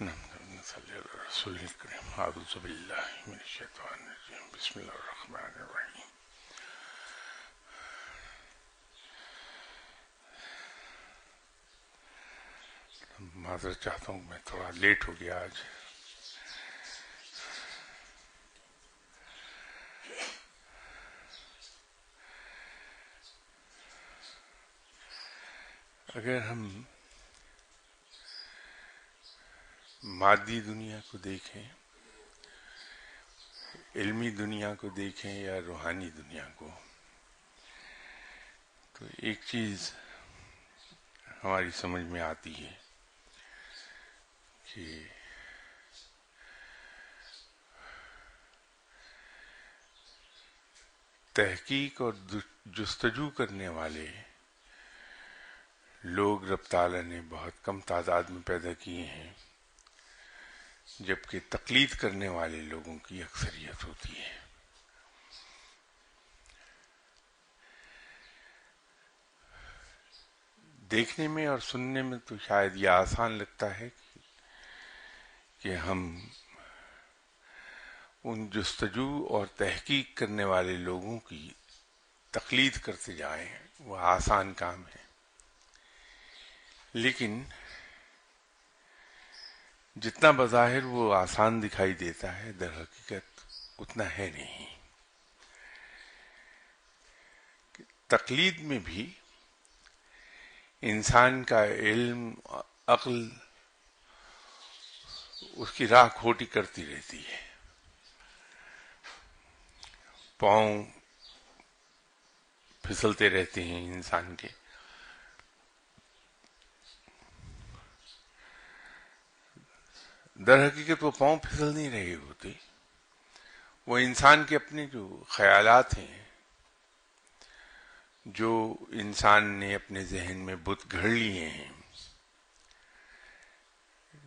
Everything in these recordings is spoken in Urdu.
صلی اللہ رسول کریم اعوذ باللہ من الشیطان الرجیم بسم اللہ الرحمن الرحیم. معذرت چاہتا ہوں میں تھوڑا لیٹ ہو گیا آج. اگر ہم مادی دنیا کو دیکھیں، علمی دنیا کو دیکھیں یا روحانی دنیا کو، تو ایک چیز ہماری سمجھ میں آتی ہے کہ تحقیق اور جستجو کرنے والے لوگ رب تعالیٰ نے بہت کم تعداد میں پیدا کیے ہیں، جبکہ تقلید کرنے والے لوگوں کی اکثریت ہوتی ہے. دیکھنے میں اور سننے میں تو شاید یہ آسان لگتا ہے کہ ہم ان جستجو اور تحقیق کرنے والے لوگوں کی تقلید کرتے جائیں، وہ آسان کام ہے. لیکن جتنا بظاہر وہ آسان دکھائی دیتا ہے، در حقیقت اتنا ہے نہیں. تقلید میں بھی انسان کا علم، عقل اس کی راہ کھوٹی کرتی رہتی ہے. پاؤں پھسلتے رہتے ہیں انسان کے. در حقیقت وہ پاؤں پھسل نہیں رہے ہوتے، وہ انسان کے اپنے جو خیالات ہیں، جو انسان نے اپنے ذہن میں بت گھڑ لیے ہیں،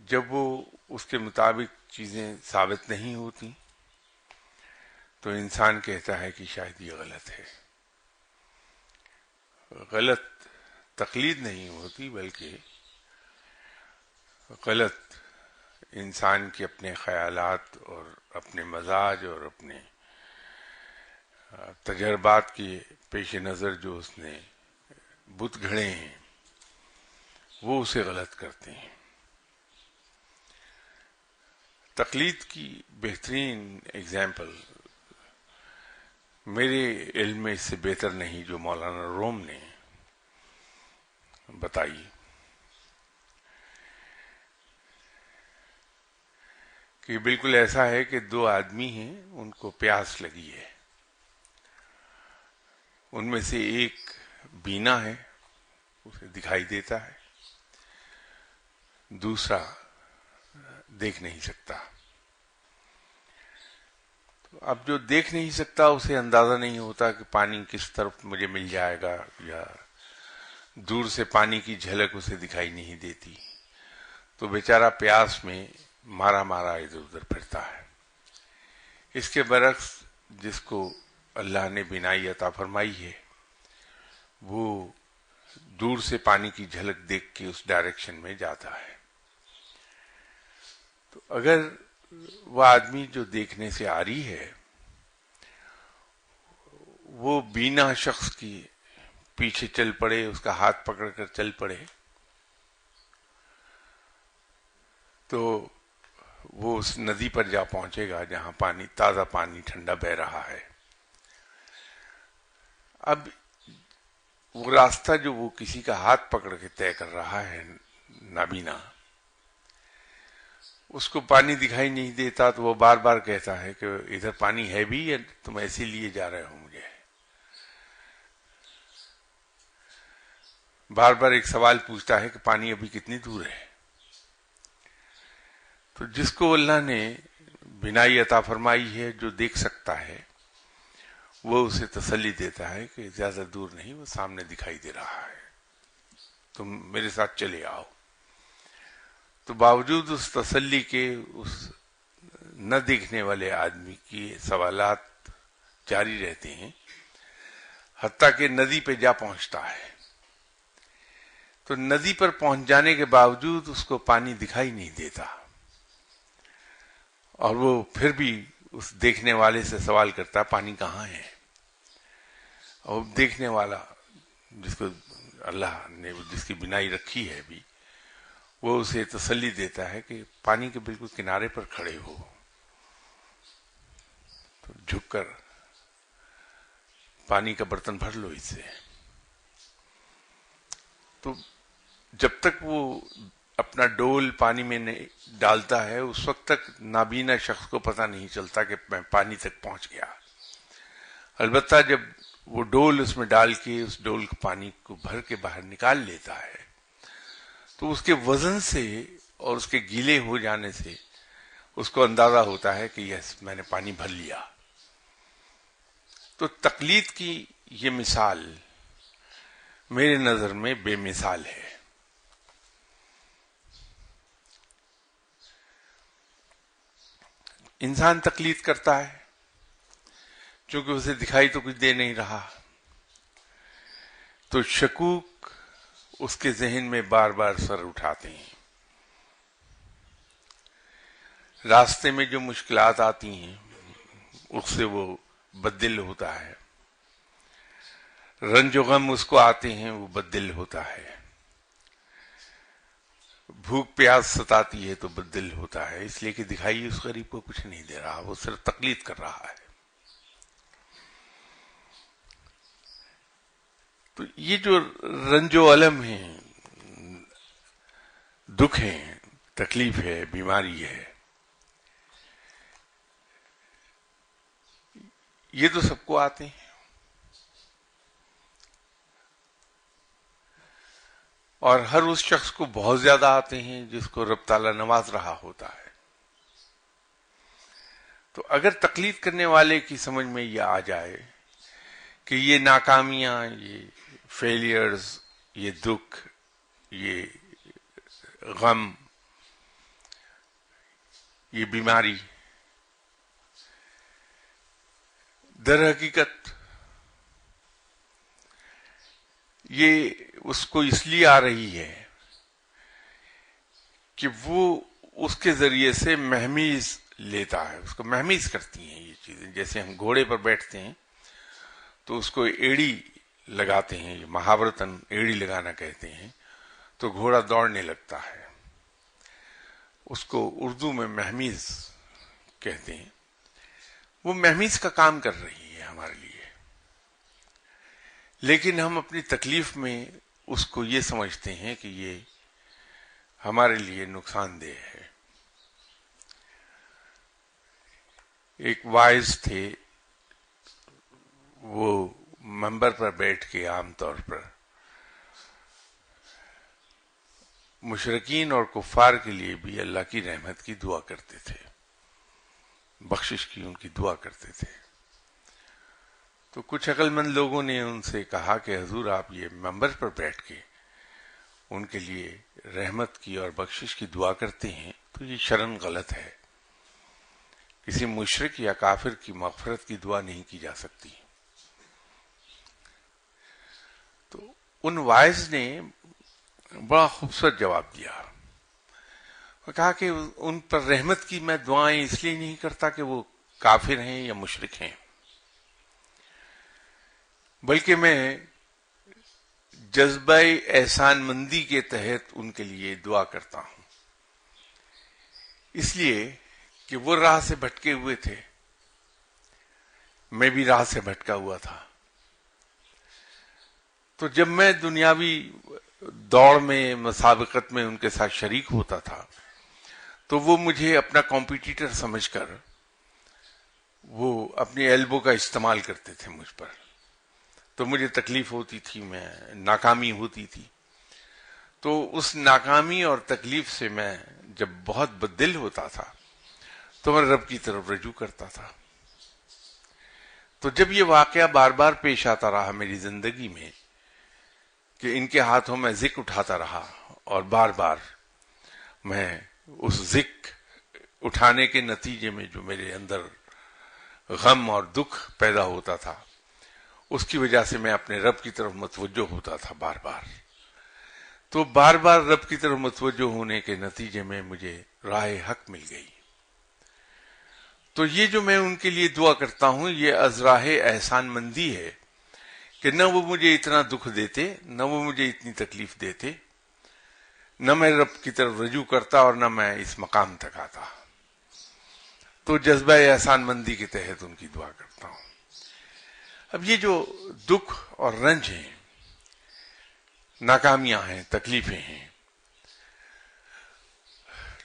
جب وہ اس کے مطابق چیزیں ثابت نہیں ہوتی تو انسان کہتا ہے کہ شاید یہ غلط ہے. غلط تقلید نہیں ہوتی، بلکہ غلط انسان کے اپنے خیالات اور اپنے مزاج اور اپنے تجربات کے پیش نظر جو اس نے بت گھڑے ہیں، وہ اسے غلط کرتے ہیں. تقلید کی بہترین اگزامپل میرے علم میں اس سے بہتر نہیں جو مولانا روم نے بتائی. کہ بالکل ایسا ہے کہ دو آدمی ہیں، ان کو پیاس لگی ہے. ان میں سے ایک بینا ہے، اسے دکھائی دیتا ہے، دوسرا دیکھ نہیں سکتا. اب جو دیکھ نہیں سکتا اسے اندازہ نہیں ہوتا کہ پانی کس طرف مجھے مل جائے گا، یا دور سے پانی کی جھلک اسے دکھائی نہیں دیتی، تو بیچارہ پیاس میں مارا مارا ادھر ادھر پھرتا ہے. اس کے برعکس جس کو اللہ نے بینائی عطا فرمائی ہے، وہ دور سے پانی کی جھلک دیکھ کے اس ڈائریکشن میں جاتا ہے. تو اگر وہ آدمی جو دیکھنے سے عاری ہے، وہ بینا شخص کی پیچھے چل پڑے، اس کا ہاتھ پکڑ کر چل پڑے، تو وہ اس ندی پر جا پہنچے گا جہاں پانی تازہ پانی ٹھنڈا بہ رہا ہے. اب وہ راستہ جو وہ کسی کا ہاتھ پکڑ کے طے کر رہا ہے، نابینا، اس کو پانی دکھائی نہیں دیتا، تو وہ بار بار کہتا ہے کہ ادھر پانی ہے بھی، یا تم ایسے لیے جا رہے ہو مجھے. بار بار ایک سوال پوچھتا ہے کہ پانی ابھی کتنی دور ہے. تو جس کو اللہ نے بینائی عطا فرمائی ہے، جو دیکھ سکتا ہے، وہ اسے تسلی دیتا ہے کہ زیادہ دور نہیں، وہ سامنے دکھائی دے رہا ہے، تم میرے ساتھ چلے آؤ. تو باوجود اس تسلی کے اس نہ دیکھنے والے آدمی کی سوالات جاری رہتے ہیں، حتیٰ کہ ندی پہ جا پہنچتا ہے. تو ندی پر پہنچ جانے کے باوجود اس کو پانی دکھائی نہیں دیتا. اور وہ پھر بھی اس دیکھنے والے سے سوال کرتا ہے پانی کہاں ہے، اور دیکھنے والا جس کو اللہ نے جس کی بنائی رکھی ہے بھی، وہ اسے تسلی دیتا ہے کہ پانی کے بالکل کنارے پر کھڑے ہو، تو جھک کر پانی کا برتن بھر لو اس سے۔ تو جب تک وہ اپنا ڈول پانی میں ڈالتا ہے اس وقت تک نابینا شخص کو پتہ نہیں چلتا کہ میں پانی تک پہنچ گیا۔ البتہ جب وہ ڈول اس میں ڈال کے اس ڈول کو پانی کو بھر کے باہر نکال لیتا ہے تو اس کے وزن سے اور اس کے گیلے ہو جانے سے اس کو اندازہ ہوتا ہے کہ یس میں نے پانی بھر لیا۔ تو تقلید کی یہ مثال میرے نظر میں بے مثال ہے۔ انسان تقلید کرتا ہے چونکہ اسے دکھائی تو کچھ دے نہیں رہا، تو شکوک اس کے ذہن میں بار بار سر اٹھاتے ہیں۔ راستے میں جو مشکلات آتی ہیں اس سے وہ بددل ہوتا ہے، رنج و غم اس کو آتے ہیں وہ بددل ہوتا ہے، بھوک پیاس ستاتی ہے تو بددل ہوتا ہے، اس لیے کہ دکھائی اس غریب کو کچھ نہیں دے رہا، وہ صرف تقلید کر رہا ہے۔ تو یہ جو رنج و الم ہیں، دکھ ہیں، تکلیف ہے، بیماری ہے، یہ تو سب کو آتے ہیں، اور ہر اس شخص کو بہت زیادہ آتے ہیں جس کو رب تعالیٰ نواز رہا ہوتا ہے۔ تو اگر تقلید کرنے والے کی سمجھ میں یہ آ جائے کہ یہ ناکامیاں، یہ فیلیئرز، یہ دکھ، یہ غم، یہ بیماری در حقیقت یہ اس کو اس لیے آ رہی ہے کہ وہ اس کے ذریعے سے مہمیز لیتا ہے، اس کو مہمیز کرتی ہیں یہ چیزیں۔ جیسے ہم گھوڑے پر بیٹھتے ہیں تو اس کو ایڑی لگاتے ہیں، یہ محاورتاً ایڑی لگانا کہتے ہیں، تو گھوڑا دوڑنے لگتا ہے، اس کو اردو میں مہمیز کہتے ہیں۔ وہ مہمیز کا کام کر رہی ہے ہمارے لیے، لیکن ہم اپنی تکلیف میں اس کو یہ سمجھتے ہیں کہ یہ ہمارے لیے نقصان دہ ہے۔ ایک وائز تھے، وہ منبر پر بیٹھ کے عام طور پر مشرکین اور کفار کے لیے بھی اللہ کی رحمت کی دعا کرتے تھے، بخشش کی ان کی دعا کرتے تھے۔ تو کچھ عقل مند لوگوں نے ان سے کہا کہ حضور آپ یہ منبر پر بیٹھ کے ان کے لیے رحمت کی اور بخشش کی دعا کرتے ہیں تو یہ شرعاً غلط ہے، کسی مشرک یا کافر کی مغفرت کی دعا نہیں کی جا سکتی۔ تو ان وائز نے بڑا خوبصورت جواب دیا اور کہا کہ ان پر رحمت کی میں دعائیں اس لیے نہیں کرتا کہ وہ کافر ہیں یا مشرک ہیں، بلکہ میں جذبہ احسان مندی کے تحت ان کے لیے دعا کرتا ہوں، اس لیے کہ وہ راہ سے بھٹکے ہوئے تھے، میں بھی راہ سے بھٹکا ہوا تھا۔ تو جب میں دنیاوی دوڑ میں، مسابقت میں ان کے ساتھ شریک ہوتا تھا تو وہ مجھے اپنا کمپیٹیٹر سمجھ کر وہ اپنی ایلبو کا استعمال کرتے تھے مجھ پر، تو مجھے تکلیف ہوتی تھی، میں ناکامی ہوتی تھی، تو اس ناکامی اور تکلیف سے میں جب بہت بددل ہوتا تھا تو میں رب کی طرف رجوع کرتا تھا۔ تو جب یہ واقعہ بار بار پیش آتا رہا میری زندگی میں کہ ان کے ہاتھوں میں ذکر اٹھاتا رہا اور بار بار میں اس ذکر اٹھانے کے نتیجے میں جو میرے اندر غم اور دکھ پیدا ہوتا تھا اس کی وجہ سے میں اپنے رب کی طرف متوجہ ہوتا تھا بار بار، تو بار بار رب کی طرف متوجہ ہونے کے نتیجے میں مجھے راہ حق مل گئی۔ تو یہ جو میں ان کے لیے دعا کرتا ہوں یہ ازراہ احسان مندی ہے کہ نہ وہ مجھے اتنا دکھ دیتے، نہ وہ مجھے اتنی تکلیف دیتے، نہ میں رب کی طرف رجوع کرتا اور نہ میں اس مقام تک آتا. تو جذبہ احسان مندی کے تحت ان کی دعا کرتا ہوں. اب یہ جو دکھ اور رنج ہیں، ناکامیاں ہیں، تکلیفیں ہیں،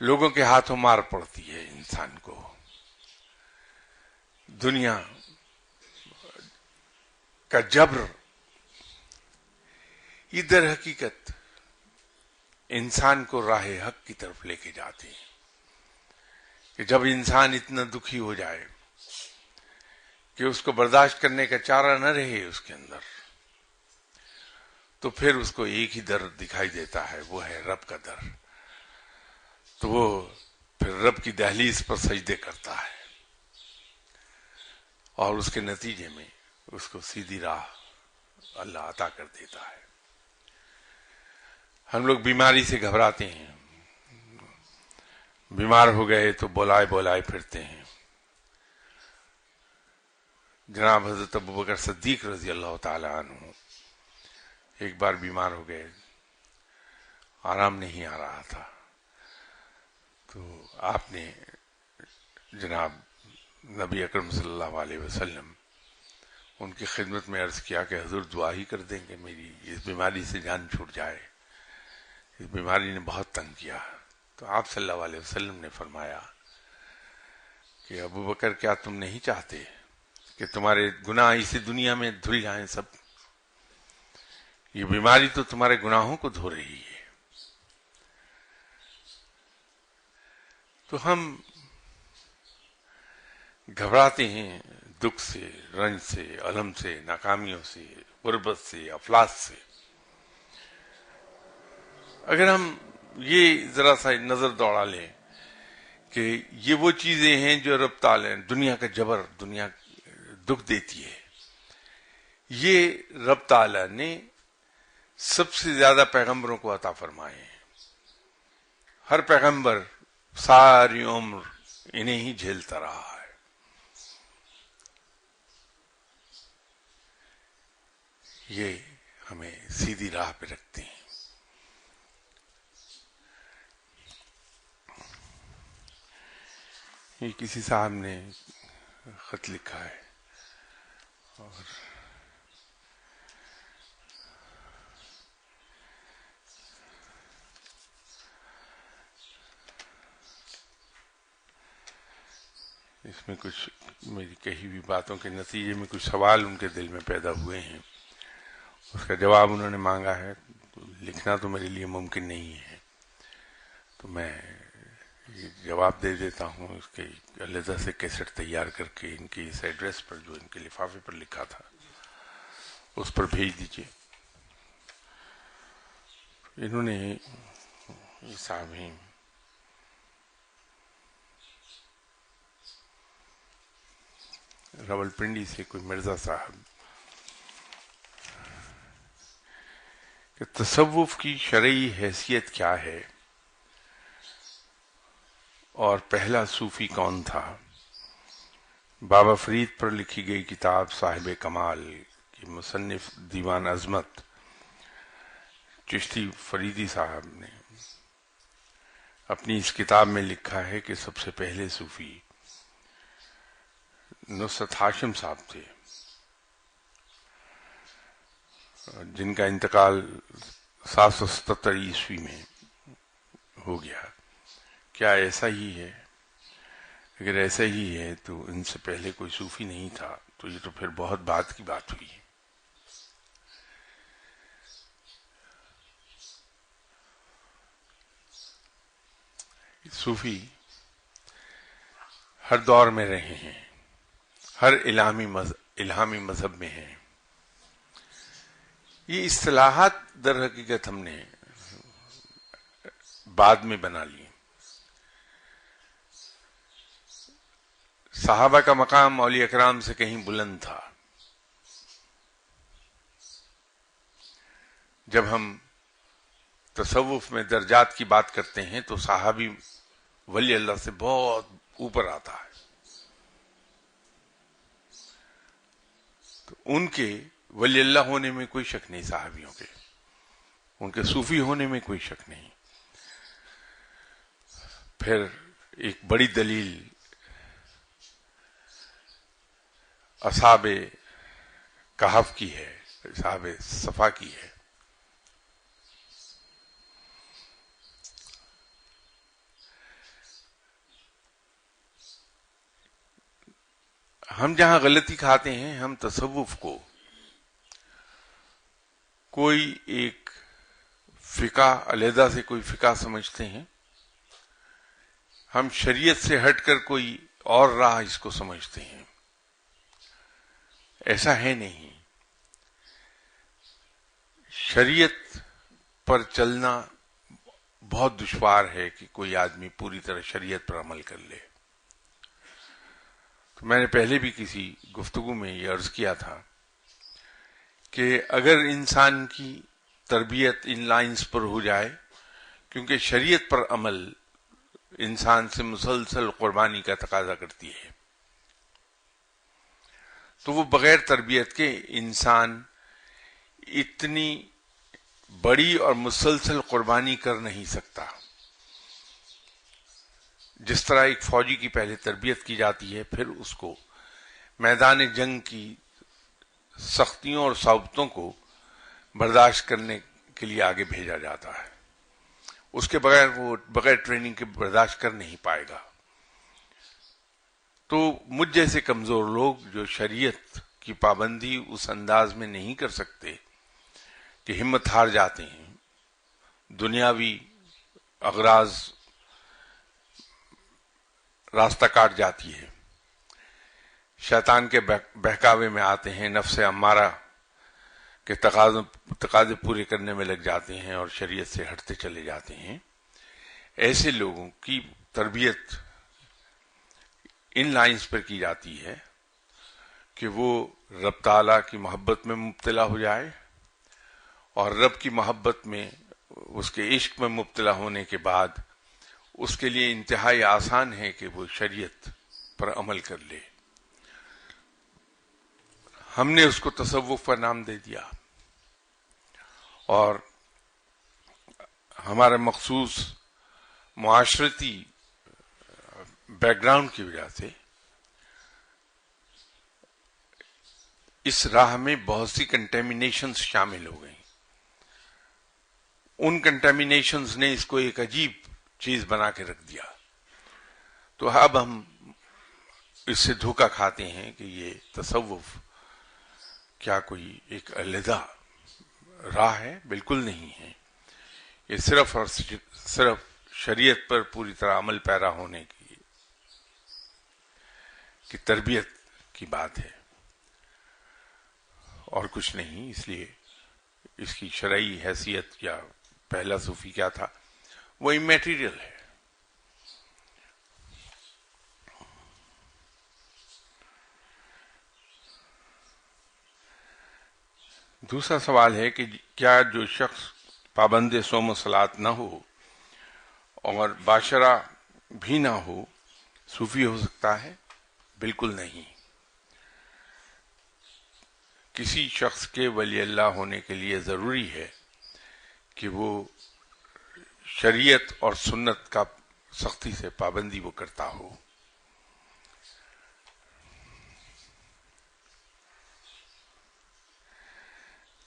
لوگوں کے ہاتھوں مار پڑتی ہے انسان کو، دنیا کا جبر، یہ در حقیقت انسان کو راہ حق کی طرف لے کے جاتے ہیں. کہ جب انسان اتنا دکھی ہو جائے کہ اس کو برداشت کرنے کا چارہ نہ رہے اس کے اندر، تو پھر اس کو ایک ہی در دکھائی دیتا ہے، وہ ہے رب کا در. تو وہ پھر رب کی دہلیز پر سجدے کرتا ہے اور اس کے نتیجے میں اس کو سیدھی راہ اللہ عطا کر دیتا ہے. ہم لوگ بیماری سے گھبراتے ہیں، بیمار ہو گئے تو بولائے بولائے پھرتے ہیں. جناب حضرت ابوبکر صدیق رضی اللہ تعالی عنہ ایک بار بیمار ہو گئے، آرام نہیں آ رہا تھا، تو آپ نے جناب نبی اکرم صلی اللہ علیہ وسلم ان کی خدمت میں عرض کیا کہ حضور دعا ہی کر دیں کہ میری اس بیماری سے جان چھوٹ جائے، اس بیماری نے بہت تنگ کیا. تو آپ صلی اللہ علیہ وسلم نے فرمایا کہ ابو بکر کیا تم نہیں چاہتے کہ تمہارے گناہ اسی دنیا میں دھل جائیں سب؟ یہ بیماری تو تمہارے گناہوں کو دھو رہی ہے. تو ہم گھبراتے ہیں دکھ سے، رنج سے، الم سے، ناکامیوں سے، غربت سے، افلاس سے. اگر ہم یہ ذرا سا نظر دوڑا لیں کہ یہ وہ چیزیں ہیں جو رب تعالی دنیا کا جبر، دنیا دکھ دیتی ہے، یہ رب تعالی نے سب سے زیادہ پیغمبروں کو عطا فرمائے ہیں. ہر پیغمبر ساری عمر انہیں ہی جھیلتا رہا ہے. یہ ہمیں سیدھی راہ پہ رکھتے ہیں. یہ کسی صاحب نے خط لکھا ہے اور اس میں کچھ میری کہی ہوئی باتوں کے نتیجے میں کچھ سوال ان کے دل میں پیدا ہوئے ہیں، اس کا جواب انہوں نے مانگا ہے. تو لکھنا تو میرے لیے ممکن نہیں ہے، تو میں یہ جواب دے دیتا ہوں. اس کے علیحدہ سے کیسٹ تیار کر کے ان کے اس ایڈریس پر جو ان کے لفافے پر لکھا تھا اس پر بھیج دیجیے. انہوں نے صاحب ہیں راول پنڈی سے کوئی مرزا صاحب کہ تصوف کی شرعی حیثیت کیا ہے اور پہلا صوفی کون تھا؟ بابا فرید پر لکھی گئی کتاب صاحب کمال کی مصنف دیوان عظمت چشتی فریدی صاحب نے اپنی اس کتاب میں لکھا ہے کہ سب سے پہلے صوفی نصرت ہاشم صاحب تھے، جن کا انتقال 777 عیسوی میں ہو گیا. کیا ایسا ہی ہے؟ اگر ایسا ہی ہے تو ان سے پہلے کوئی صوفی نہیں تھا، تو یہ تو پھر بہت بات کی بات ہوئی. صوفی ہر دور میں رہے ہیں، ہر الہامی مذہب میں ہیں. یہ اصطلاحات در حقیقت ہم نے بعد میں بنا لی. صحابہ کا مقام اولیاء کرام سے کہیں بلند تھا. جب ہم تصوف میں درجات کی بات کرتے ہیں تو صحابی ولی اللہ سے بہت اوپر آتا ہے. تو ان کے ولی اللہ ہونے میں کوئی شک نہیں، صحابیوں کے، ان کے صوفی ہونے میں کوئی شک نہیں۔ پھر ایک بڑی دلیل اصحاب کہف کی ہے، اصحاب صفا کی ہے۔ ہم جہاں غلطی کھاتے ہیں، ہم تصوف کو کوئی ایک فقہ، علیحدہ سے کوئی فقہ سمجھتے ہیں، ہم شریعت سے ہٹ کر کوئی اور راہ اس کو سمجھتے ہیں۔ ایسا ہے نہیں۔ شریعت پر چلنا بہت دشوار ہے کہ کوئی آدمی پوری طرح شریعت پر عمل کر لے۔ تو میں نے پہلے بھی کسی گفتگو میں یہ عرض کیا تھا کہ اگر انسان کی تربیت ان لائنز پر ہو جائے، کیونکہ شریعت پر عمل انسان سے مسلسل قربانی کا تقاضا کرتی ہے، تو وہ بغیر تربیت کے انسان اتنی بڑی اور مسلسل قربانی کر نہیں سکتا۔ جس طرح ایک فوجی کی پہلے تربیت کی جاتی ہے، پھر اس کو میدان جنگ کی سختیوں اور صعوبتوں کو برداشت کرنے کے لیے آگے بھیجا جاتا ہے، اس کے بغیر وہ بغیر ٹریننگ کے برداشت کر نہیں پائے گا۔ تو مجھ جیسے کمزور لوگ جو شریعت کی پابندی اس انداز میں نہیں کر سکتے کہ ہمت ہار جاتے ہیں، دنیاوی اغراض راستہ کاٹ جاتی ہے، شیطان کے بہکاوے میں آتے ہیں، نفس امارہ کے تقاضے پورے کرنے میں لگ جاتے ہیں اور شریعت سے ہٹتے چلے جاتے ہیں، ایسے لوگوں کی تربیت ان لائنز پر کی جاتی ہے کہ وہ رب تعالیٰ کی محبت میں مبتلا ہو جائے، اور رب کی محبت میں، اس کے عشق میں مبتلا ہونے کے بعد اس کے لیے انتہائی آسان ہے کہ وہ شریعت پر عمل کر لے۔ ہم نے اس کو تصوف کا نام دے دیا، اور ہمارا مخصوص معاشرتی بیک گراؤنڈ کی وجہ سے اس راہ میں بہت سی کنٹیمنیشنز شامل ہو گئیں۔ ان کنٹیمنیشنز نے اس کو ایک عجیب چیز بنا کے رکھ دیا۔ تو اب ہم اس سے دھوکہ کھاتے ہیں کہ یہ تصوف کیا کوئی ایک علیحدہ راہ ہے؟ بالکل نہیں ہے۔ یہ صرف اور صرف شریعت پر پوری طرح عمل پیرا ہونے کی تربیت کی بات ہے، اور کچھ نہیں۔ اس لیے اس کی شرعی حیثیت یا پہلا صوفی کیا تھا، وہ امیٹیریل ہے۔ دوسرا سوال ہے کہ کیا جو شخص پابند صوم و صلات نہ ہو اور باشرہ بھی نہ ہو، صوفی ہو سکتا ہے؟ بالکل نہیں۔ کسی شخص کے ولی اللہ ہونے کے لیے ضروری ہے کہ وہ شریعت اور سنت کا سختی سے پابندی وہ کرتا ہو۔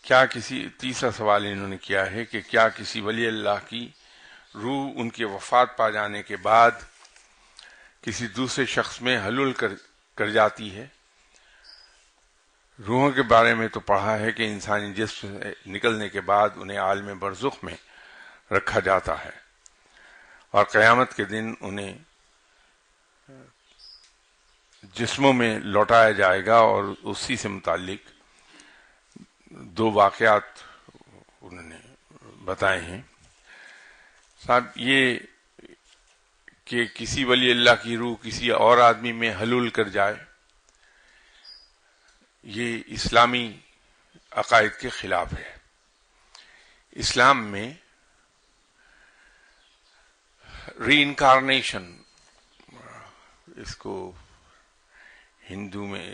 کیا کسی تیسرا سوال انہوں نے کیا ہے کہ کیا کسی ولی اللہ کی روح ان کے وفات پا جانے کے بعد کسی دوسرے شخص میں حلول کر جاتی ہے؟ روحوں کے بارے میں تو پڑھا ہے کہ انسانی جسم سے نکلنے کے بعد انہیں عالم برزخ میں رکھا جاتا ہے، اور قیامت کے دن انہیں جسموں میں لوٹایا جائے گا، اور اسی سے متعلق دو واقعات انہوں نے بتائے ہیں۔ صاحب، یہ کہ کسی ولی اللہ کی روح کسی اور آدمی میں حلول کر جائے، یہ اسلامی عقائد کے خلاف ہے۔ اسلام میں ری انکارنیشن، اس کو ہندو میں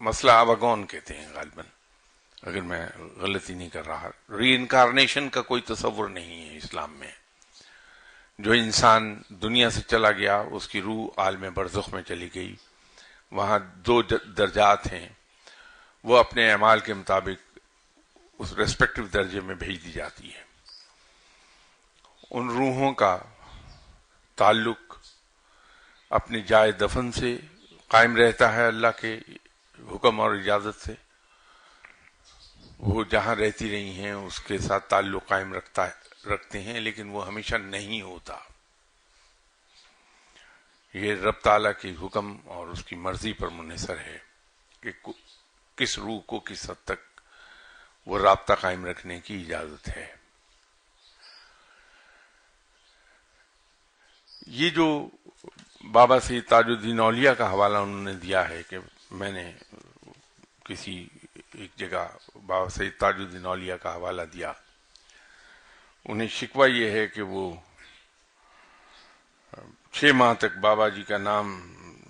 مسئلہ آواگون کہتے ہیں غالباً، اگر میں غلطی نہیں کر رہا. ری انکارنیشن کا کوئی تصور نہیں ہے اسلام میں. جو انسان دنیا سے چلا گیا اس کی روح عالم برزخ میں چلی گئی، وہاں دو درجات ہیں، وہ اپنے اعمال کے مطابق اس ریسپیکٹو درجے میں بھیج دی جاتی ہے. ان روحوں کا تعلق اپنی جائے دفن سے قائم رہتا ہے اللہ کے حکم اور اجازت سے. وہ جہاں رہتی رہی ہیں اس کے ساتھ تعلق قائم رکھتے ہیں، لیکن وہ ہمیشہ نہیں ہوتا. یہ رب تعالیٰ کی حکم اور اس کی مرضی پر منحصر ہے کہ کس روح کو کس حد تک وہ رابطہ قائم رکھنے کی اجازت ہے. یہ جو بابا سید تاج الدین اولیاء کا حوالہ انہوں نے دیا ہے کہ میں نے کسی ایک جگہ بابا سید تاج الدین اولیاء کا حوالہ دیا، انہیں شکوہ یہ ہے کہ وہ 6 ماہ تک بابا جی کا نام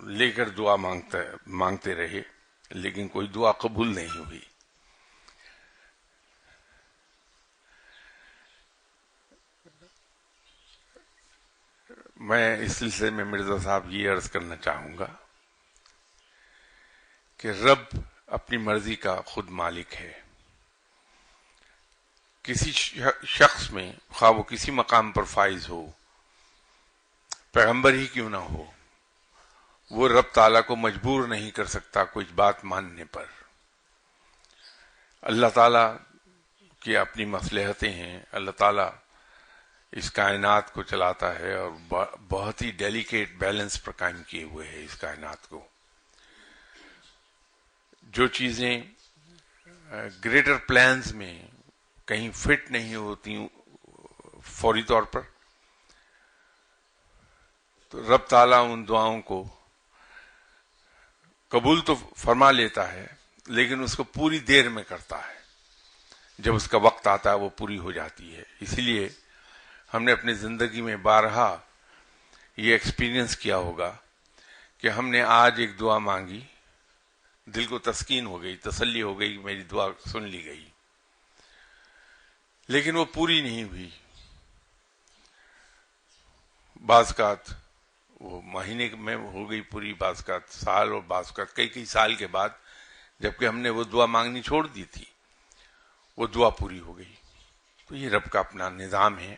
لے کر دعا مانگتے رہے، لیکن کوئی دعا قبول نہیں ہوئی. میں اس سلسلے میں مرزا صاحب یہ عرض کرنا چاہوں گا کہ رب اپنی مرضی کا خود مالک ہے. کسی شخص میں خواہ وہ کسی مقام پر فائز ہو، پیغمبر ہی کیوں نہ ہو، وہ رب تعالیٰ کو مجبور نہیں کر سکتا کچھ بات ماننے پر. اللہ تعالیٰ کی اپنی مصلحتیں ہیں. اللہ تعالیٰ اس کائنات کو چلاتا ہے اور بہت ہی ڈیلیکیٹ بیلنس پر قائم کیے ہوئے ہے اس کائنات کو. جو چیزیں گریٹر پلانز میں کہیں فٹ نہیں ہوتی فوری طور پر، تو رب تعالیٰ ان دعاؤں کو قبول تو فرما لیتا ہے، لیکن اس کو پوری دیر میں کرتا ہے. جب اس کا وقت آتا ہے وہ پوری ہو جاتی ہے. اسی لیے ہم نے اپنی زندگی میں بارہا یہ ایکسپیرینس کیا ہوگا کہ ہم نے آج ایک دعا مانگی، دل کو تسکین ہو گئی، تسلی ہو گئی، میری دعا سن لی گئی، لیکن وہ پوری نہیں ہوئی. بعض اوقات وہ مہینے میں ہو گئی پوری، بعض اوقات سال، اور بعض اوقات کئی سال کے بعد، جبکہ ہم نے وہ دعا مانگنی چھوڑ دی تھی، وہ دعا پوری ہو گئی. تو یہ رب کا اپنا نظام ہے.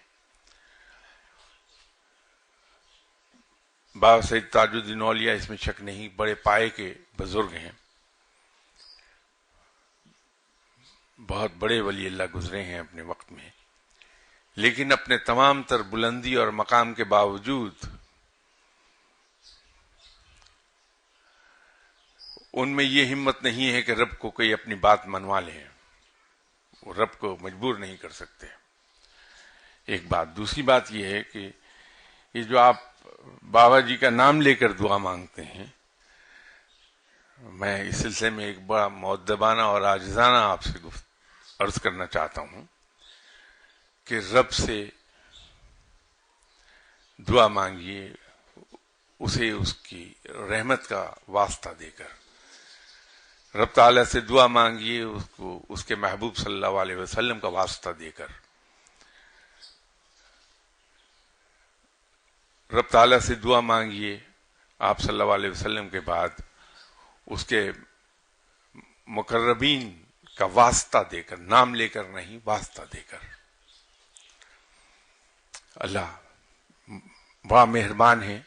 بابا سید تاج الدین اولیاء اس میں شک نہیں، بڑے پائے کے بزرگ ہیں، بہت بڑے ولی اللہ گزرے ہیں اپنے وقت میں، لیکن اپنے تمام تر بلندی اور مقام کے باوجود ان میں یہ ہمت نہیں ہے کہ رب کو کوئی اپنی بات منوا لے. وہ رب کو مجبور نہیں کر سکتے. ایک بات. دوسری بات یہ ہے کہ یہ جو آپ بابا جی کا نام لے کر دعا مانگتے ہیں، میں اس سلسلے میں ایک بڑا مؤدبانہ اور عاجزانہ آپ سے عرض کرنا چاہتا ہوں کہ رب سے دعا مانگیے، اسے اس کی رحمت کا واسطہ دے کر. رب تعالیٰ سے دعا مانگیے اس کو اس کے محبوب صلی اللہ علیہ وسلم کا واسطہ دے کر. رب تعالیٰ سے دعا مانگیے آپ صلی اللہ علیہ وسلم کے بعد اس کے مقربین کا واسطہ دے کر، نام لے کر نہیں، واسطہ دے کر. اللہ بڑا مہربان ہے،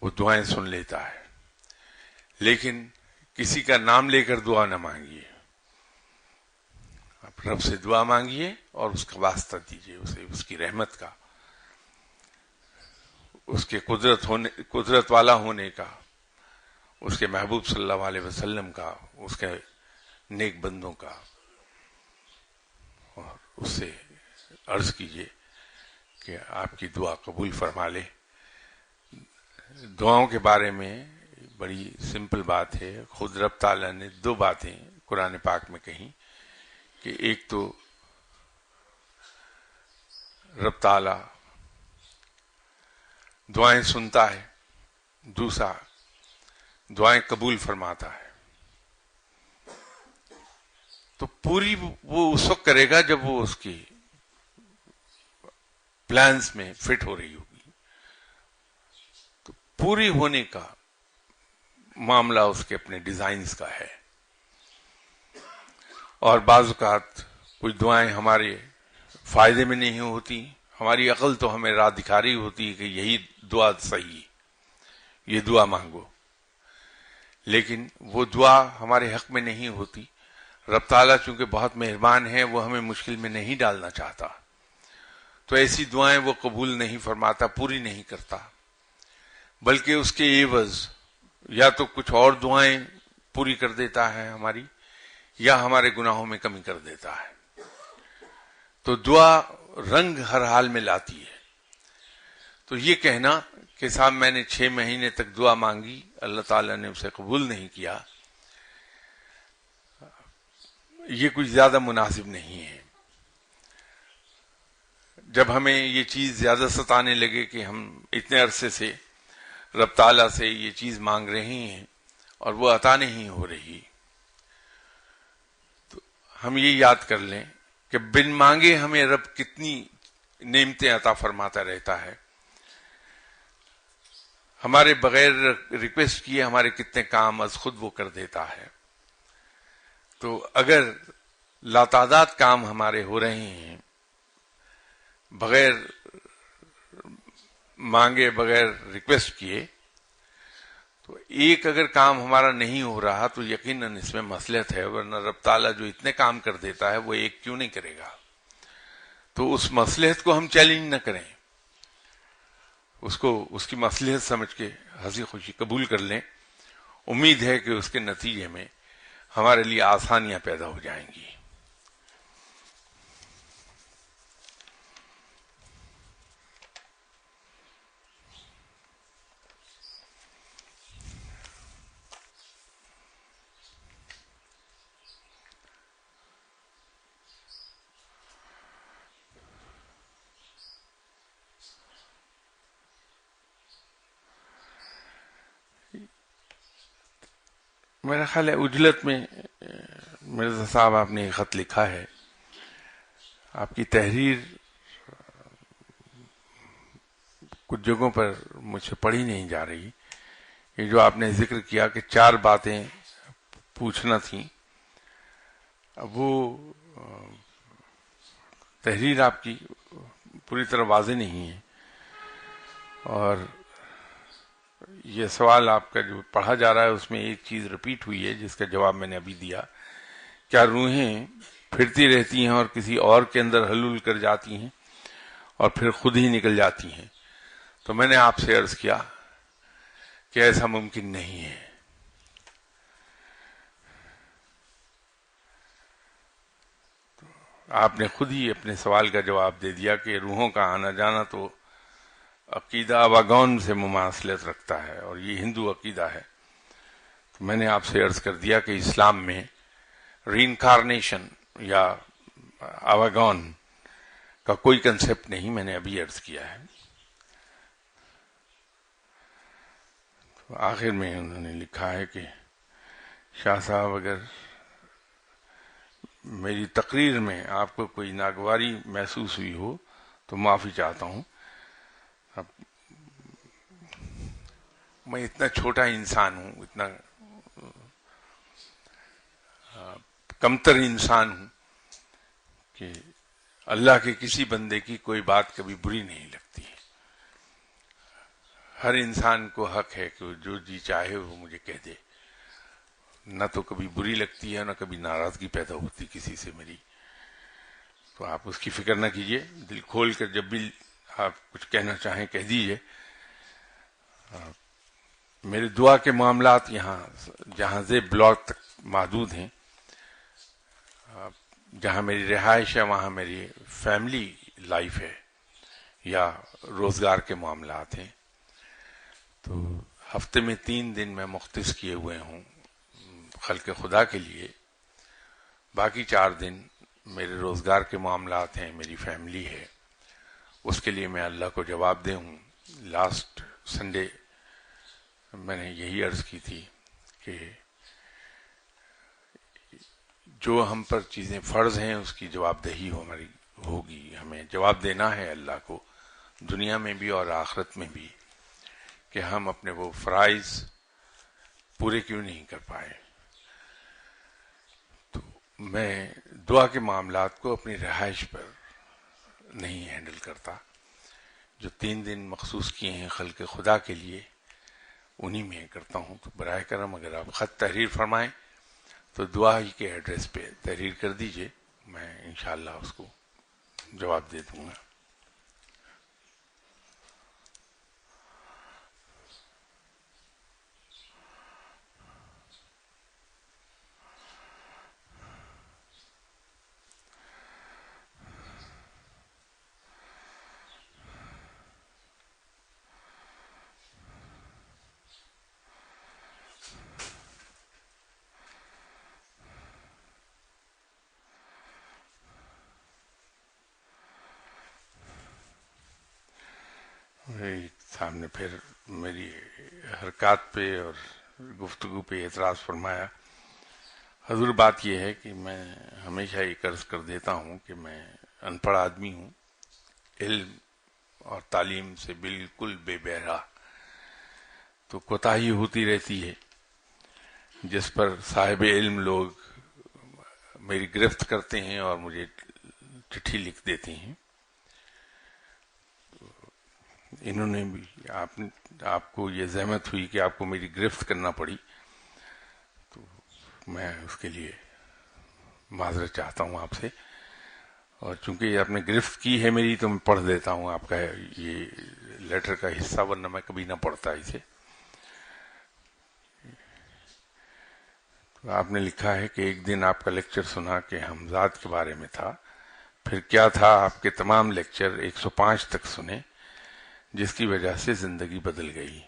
وہ دعائیں سن لیتا ہے، لیکن کسی کا نام لے کر دعا نہ مانگیے. آپ رب سے دعا مانگیے اور اس کا واسطہ دیجیے، اسے اس کی رحمت کا، اس کے قدرت والا ہونے کا، اس کے محبوب صلی اللہ علیہ وسلم کا، اس کے نیک بندوں کا. اور اس سے عرض کیجیے کہ آپ کی دعا قبول فرما لے. دعاؤں کے بارے میں بڑی سمپل بات ہے. خود رب تعالیٰ نے 2 باتیں قرآن پاک میں کہیں کہ ایک تو رب تعالیٰ دعائیں سنتا ہے، دوسرا دعائیں قبول فرماتا ہے. تو پوری وہ اس وقت کرے گا جب وہ اس کی پلانس میں فٹ ہو رہی ہوگی. تو پوری ہونے کا معاملہ اس کے اپنے ڈیزائنز کا ہے. اور بعض اوقات کچھ دعائیں ہمارے فائدے میں نہیں ہوتی. ہماری عقل تو ہمیں راہ دکھا رہی ہوتی ہے کہ یہی دعا صحیح، یہ دعا مانگو، لیکن وہ دعا ہمارے حق میں نہیں ہوتی. رب تعالیٰ چونکہ بہت مہربان ہے، وہ ہمیں مشکل میں نہیں ڈالنا چاہتا، تو ایسی دعائیں وہ قبول نہیں فرماتا، پوری نہیں کرتا، بلکہ اس کے عوض یا تو کچھ اور دعائیں پوری کر دیتا ہے ہماری، یا ہمارے گناہوں میں کمی کر دیتا ہے. تو دعا رنگ ہر حال میں لاتی ہے. تو یہ کہنا کہ صاحب میں نے 6 مہینے تک دعا مانگی، اللہ تعالیٰ نے اسے قبول نہیں کیا، یہ کچھ زیادہ مناسب نہیں ہے. جب ہمیں یہ چیز زیادہ ستانے لگے کہ ہم اتنے عرصے سے رب تعالیٰ سے یہ چیز مانگ رہے ہیں اور وہ عطا نہیں ہو رہی، تو ہم یہ یاد کر لیں کہ بن مانگے ہمیں رب کتنی نعمتیں عطا فرماتا رہتا ہے. ہمارے بغیر ریکویسٹ کیے ہمارے کتنے کام از خود وہ کر دیتا ہے. تو اگر لاتعداد کام ہمارے ہو رہے ہیں بغیر مانگے، بغیر ریکویسٹ کیے، تو ایک اگر کام ہمارا نہیں ہو رہا تو یقیناً اس میں مصلحت ہے، ورنہ رب تعالیٰ جو اتنے کام کر دیتا ہے وہ ایک کیوں نہیں کرے گا. تو اس مصلحت کو ہم چیلنج نہ کریں، اس کو اس کی مصلحت سمجھ کے ہنسی خوشی قبول کر لیں. امید ہے کہ اس کے نتیجے میں ہمارے لیے آسانیاں پیدا ہو جائیں گی. میرا خیال ہے عجلت میں مرزا صاحب آپ نے ایک خط لکھا ہے. آپ کی تحریر کچھ جگہوں پر مجھ سے پڑھی نہیں جا رہی. یہ جو آپ نے ذکر کیا کہ 4 باتیں پوچھنا تھیں، اب وہ تحریر آپ کی پوری طرح واضح نہیں ہے، اور یہ سوال آپ کا جو پڑھا جا رہا ہے اس میں ایک چیز ریپیٹ ہوئی ہے جس کا جواب میں نے ابھی دیا. کیا روحیں پھرتی رہتی ہیں اور کسی اور کے اندر حلول کر جاتی ہیں اور پھر خود ہی نکل جاتی ہیں؟ تو میں نے آپ سے عرض کیا کہ ایسا ممکن نہیں ہے. آپ نے خود ہی اپنے سوال کا جواب دے دیا کہ روحوں کا آنا جانا تو عقیدہ آواگون سے مماثلت رکھتا ہے اور یہ ہندو عقیدہ ہے. تو میں نے آپ سے عرض کر دیا کہ اسلام میں ری انکارنیشن یا آواگون کا کوئی کنسپٹ نہیں. میں نے ابھی عرض کیا ہے. تو آخر میں انہوں نے لکھا ہے کہ شاہ صاحب اگر میری تقریر میں آپ کو کوئی ناگواری محسوس ہوئی ہو تو معافی چاہتا ہوں. اب میں اتنا چھوٹا انسان ہوں، اتنا کمتر انسان ہوں کہ اللہ کے کسی بندے کی کوئی بات کبھی بری نہیں لگتی. ہر انسان کو حق ہے کہ جو جی چاہے وہ مجھے کہہ دے، نہ تو کبھی بری لگتی ہے نہ کبھی ناراضگی پیدا ہوتی کسی سے میری. تو آپ اس کی فکر نہ کیجئے، دل کھول کر جب بھی آپ کچھ کہنا چاہیں کہہ دیجئے. میرے دعا کے معاملات یہاں جہاں زیب بلاک تک محدود ہیں. جہاں میری رہائش ہے وہاں میری فیملی لائف ہے یا روزگار کے معاملات ہیں. تو ہفتے میں 3 دن میں مختص کیے ہوئے ہوں خلق خدا کے لیے، باقی 4 دن میرے روزگار کے معاملات ہیں، میری فیملی ہے، اس کے لیے میں اللہ کو جواب دے ہوں. لاسٹ سنڈے میں نے یہی عرض کی تھی کہ جو ہم پر چیزیں فرض ہیں اس کی جواب دہی ہماری ہوگی. ہمیں جواب دینا ہے اللہ کو دنیا میں بھی اور آخرت میں بھی کہ ہم اپنے وہ فرائض پورے کیوں نہیں کر پائے. تو میں دعا کے معاملات کو اپنی رہائش پر نہیں ہینڈل کرتا. جو 3 دن مخصوص کیے ہیں خلق خدا کے لیے انہی میں کرتا ہوں. تو براہ کرم اگر آپ خط تحریر فرمائیں تو دعا ہی کے ایڈریس پہ تحریر کر دیجئے، میں انشاءاللہ اس کو جواب دے دوں گا. سامنے پھر میری حرکات پہ اور گفتگو پہ اعتراض فرمایا. حضور بات یہ ہے کہ میں ہمیشہ یہ عرض کر دیتا ہوں کہ میں ان پڑھ آدمی ہوں، علم اور تعلیم سے بالکل بے بہرا. تو کوتاہی ہوتی رہتی ہے جس پر صاحب علم لوگ میری گرفت کرتے ہیں اور مجھے چٹھی لکھ دیتے ہیں. انہوں نے بھی آپ کو یہ زحمت ہوئی کہ آپ کو میری گرفت کرنا پڑی، تو میں اس کے لیے معذرت چاہتا ہوں آپ سے. اور چونکہ یہ آپ نے گرفت کی ہے میری تو میں پڑھ دیتا ہوں آپ کا یہ لیٹر کا حصہ، ورنہ میں کبھی نہ پڑھتا اسے. تو آپ نے لکھا ہے کہ ایک دن آپ کا لیکچر سنا کہ حمزات کے بارے میں تھا، پھر کیا تھا آپ کے تمام لیکچر 105 تک سنے جس کی وجہ سے زندگی بدل گئی.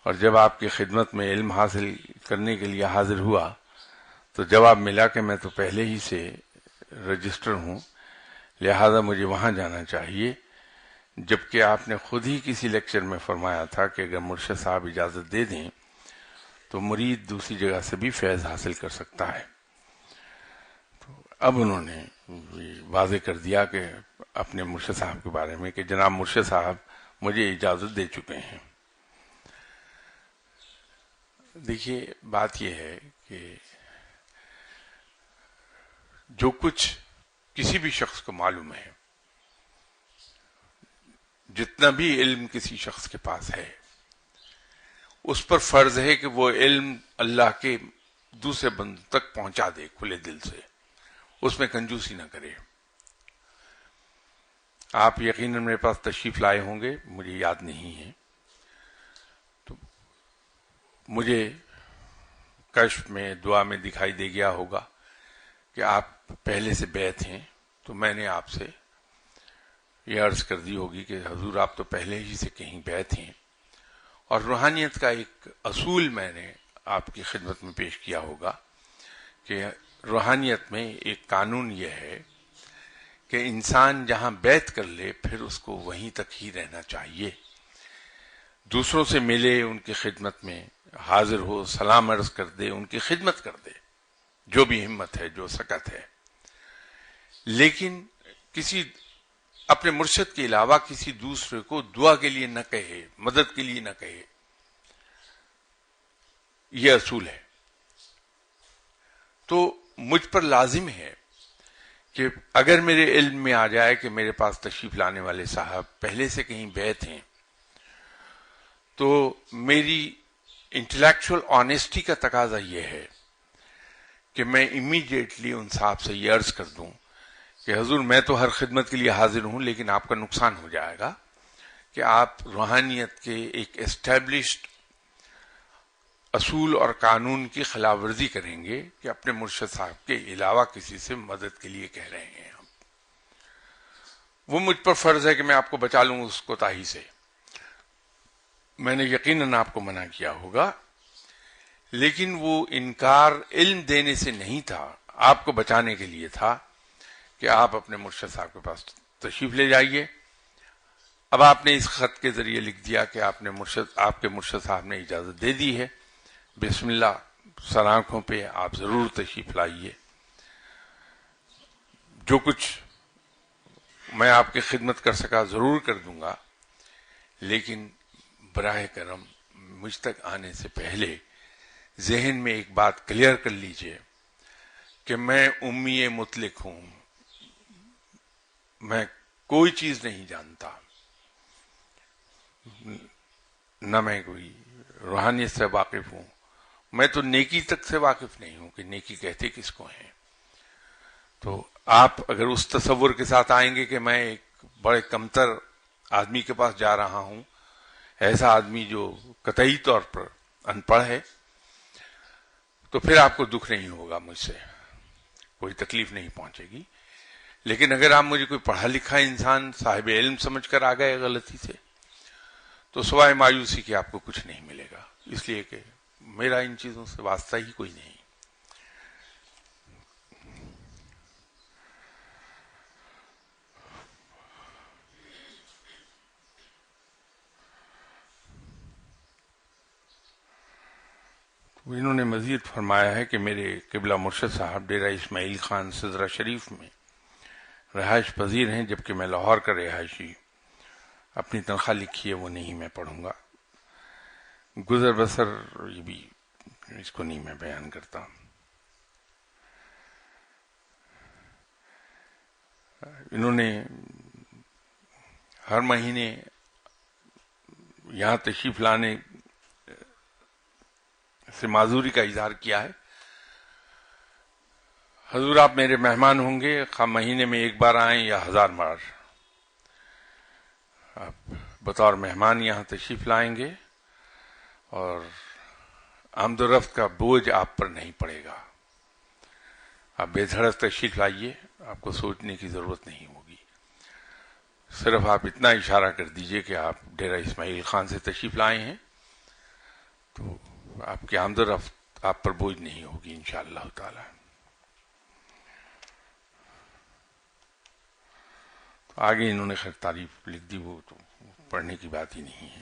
اور جب آپ کی خدمت میں علم حاصل کرنے کے لیے حاضر ہوا تو جواب ملا کہ میں تو پہلے ہی سے رجسٹر ہوں، لہذا مجھے وہاں جانا چاہیے، جبکہ آپ نے خود ہی کسی لیکچر میں فرمایا تھا کہ اگر مرشد صاحب اجازت دے دیں تو مرید دوسری جگہ سے بھی فیض حاصل کر سکتا ہے. تو اب انہوں نے واضح کر دیا کہ اپنے مرشد صاحب کے بارے میں کہ جناب مرشد صاحب مجھے اجازت دے چکے ہیں. دیکھیے بات یہ ہے کہ جو کچھ کسی بھی شخص کو معلوم ہے، جتنا بھی علم کسی شخص کے پاس ہے، اس پر فرض ہے کہ وہ علم اللہ کے دوسرے بندوں تک پہنچا دے کھلے دل سے، اس میں کنجوسی نہ کرے. آپ یقیناً میرے پاس تشریف لائے ہوں گے، مجھے یاد نہیں ہے. تو مجھے کشف میں دعا میں دکھائی دے گیا ہوگا کہ آپ پہلے سے بیعت ہیں. تو میں نے آپ سے یہ عرض کر دی ہوگی کہ حضور آپ تو پہلے ہی سے کہیں بیعت ہیں. اور روحانیت کا ایک اصول میں نے آپ کی خدمت میں پیش کیا ہوگا کہ روحانیت میں ایک قانون یہ ہے کہ انسان جہاں بیعت کر لے پھر اس کو وہیں تک ہی رہنا چاہیے. دوسروں سے ملے، ان کی خدمت میں حاضر ہو، سلام عرض کر دے، ان کی خدمت کر دے، جو بھی ہمت ہے، جو سکت ہے. لیکن کسی اپنے مرشد کے علاوہ کسی دوسرے کو دعا کے لیے نہ کہے، مدد کے لیے نہ کہے. یہ اصول ہے. تو مجھ پر لازم ہے کہ اگر میرے علم میں آ جائے کہ میرے پاس تشریف لانے والے صاحب پہلے سے کہیں بیعت ہیں، تو میری انٹلیکچوئل آنیسٹی کا تقاضا یہ ہے کہ میں امیڈیٹلی ان صاحب سے یہ عرض کر دوں کہ حضور میں تو ہر خدمت کے لیے حاضر ہوں، لیکن آپ کا نقصان ہو جائے گا کہ آپ روحانیت کے ایک اسٹیبلشڈ اصول اور قانون کی خلاف ورزی کریں گے کہ اپنے مرشد صاحب کے علاوہ کسی سے مدد کے لیے کہہ رہے ہیں. ہم وہ مجھ پر فرض ہے کہ میں آپ کو بچا لوں اس کوتاہی سے. میں نے یقیناً آپ کو منع کیا ہوگا، لیکن وہ انکار علم دینے سے نہیں تھا، آپ کو بچانے کے لیے تھا کہ آپ اپنے مرشد صاحب کے پاس تشریف لے جائیے. اب آپ نے اس خط کے ذریعے لکھ دیا کہ آپ کے مرشد صاحب نے اجازت دے دی ہے، بسم اللہ، سر آنکھوں پہ آپ ضرور تشریف لائیے. جو کچھ میں آپ کی خدمت کر سکا ضرور کر دوں گا، لیکن براہ کرم مجھ تک آنے سے پہلے ذہن میں ایک بات کلیئر کر لیجئے کہ میں امی مطلق ہوں، میں کوئی چیز نہیں جانتا، نہ میں کوئی روحانیت سے واقف ہوں، میں تو نیکی تک سے واقف نہیں ہوں کہ نیکی کہتے کس کو ہیں۔ تو آپ اگر اس تصور کے ساتھ آئیں گے کہ میں ایک بڑے کمتر آدمی کے پاس جا رہا ہوں، ایسا آدمی جو قطعی طور پر ان پڑھ ہے، تو پھر آپ کو دکھ نہیں ہوگا، مجھ سے کوئی تکلیف نہیں پہنچے گی۔ لیکن اگر آپ مجھے کوئی پڑھا لکھا انسان صاحب علم سمجھ کر آ گئے غلطی سے، تو سوائے مایوسی کے آپ کو کچھ نہیں ملے گا، اس لیے کہ میرا ان چیزوں سے واسطہ ہی کوئی نہیں۔ انہوں نے مزید فرمایا ہے کہ میرے قبلہ مرشد صاحب ڈیرہ اسماعیل خان سدرہ شریف میں رہائش پذیر ہیں، جبکہ میں لاہور کا رہائشی، اپنی تنخواہ لکھی ہے وہ نہیں میں پڑھوں گا، گزر بسر یہ بھی اس کو نہیں میں بیان کرتا۔ انہوں نے ہر مہینے یہاں تشریف لانے سے معذوری کا اظہار کیا ہے۔ حضور آپ میرے مہمان ہوں گے، خواہ مہینے میں ایک بار آئیں یا 1000 بار، آپ بطور مہمان یہاں تشریف لائیں گے اور آمد و رفت کا بوجھ آپ پر نہیں پڑے گا۔ آپ بے دھڑک تشریف لائیے، آپ کو سوچنے کی ضرورت نہیں ہوگی، صرف آپ اتنا اشارہ کر دیجئے کہ آپ ڈیرہ اسماعیل خان سے تشریف لائے ہیں، تو آپ کی آمد و رفت آپ پر بوجھ نہیں ہوگی انشاءاللہ تعالی۔ آگے انہوں نے خیر تعریف لکھ دی، وہ تو پڑھنے کی بات ہی نہیں ہے۔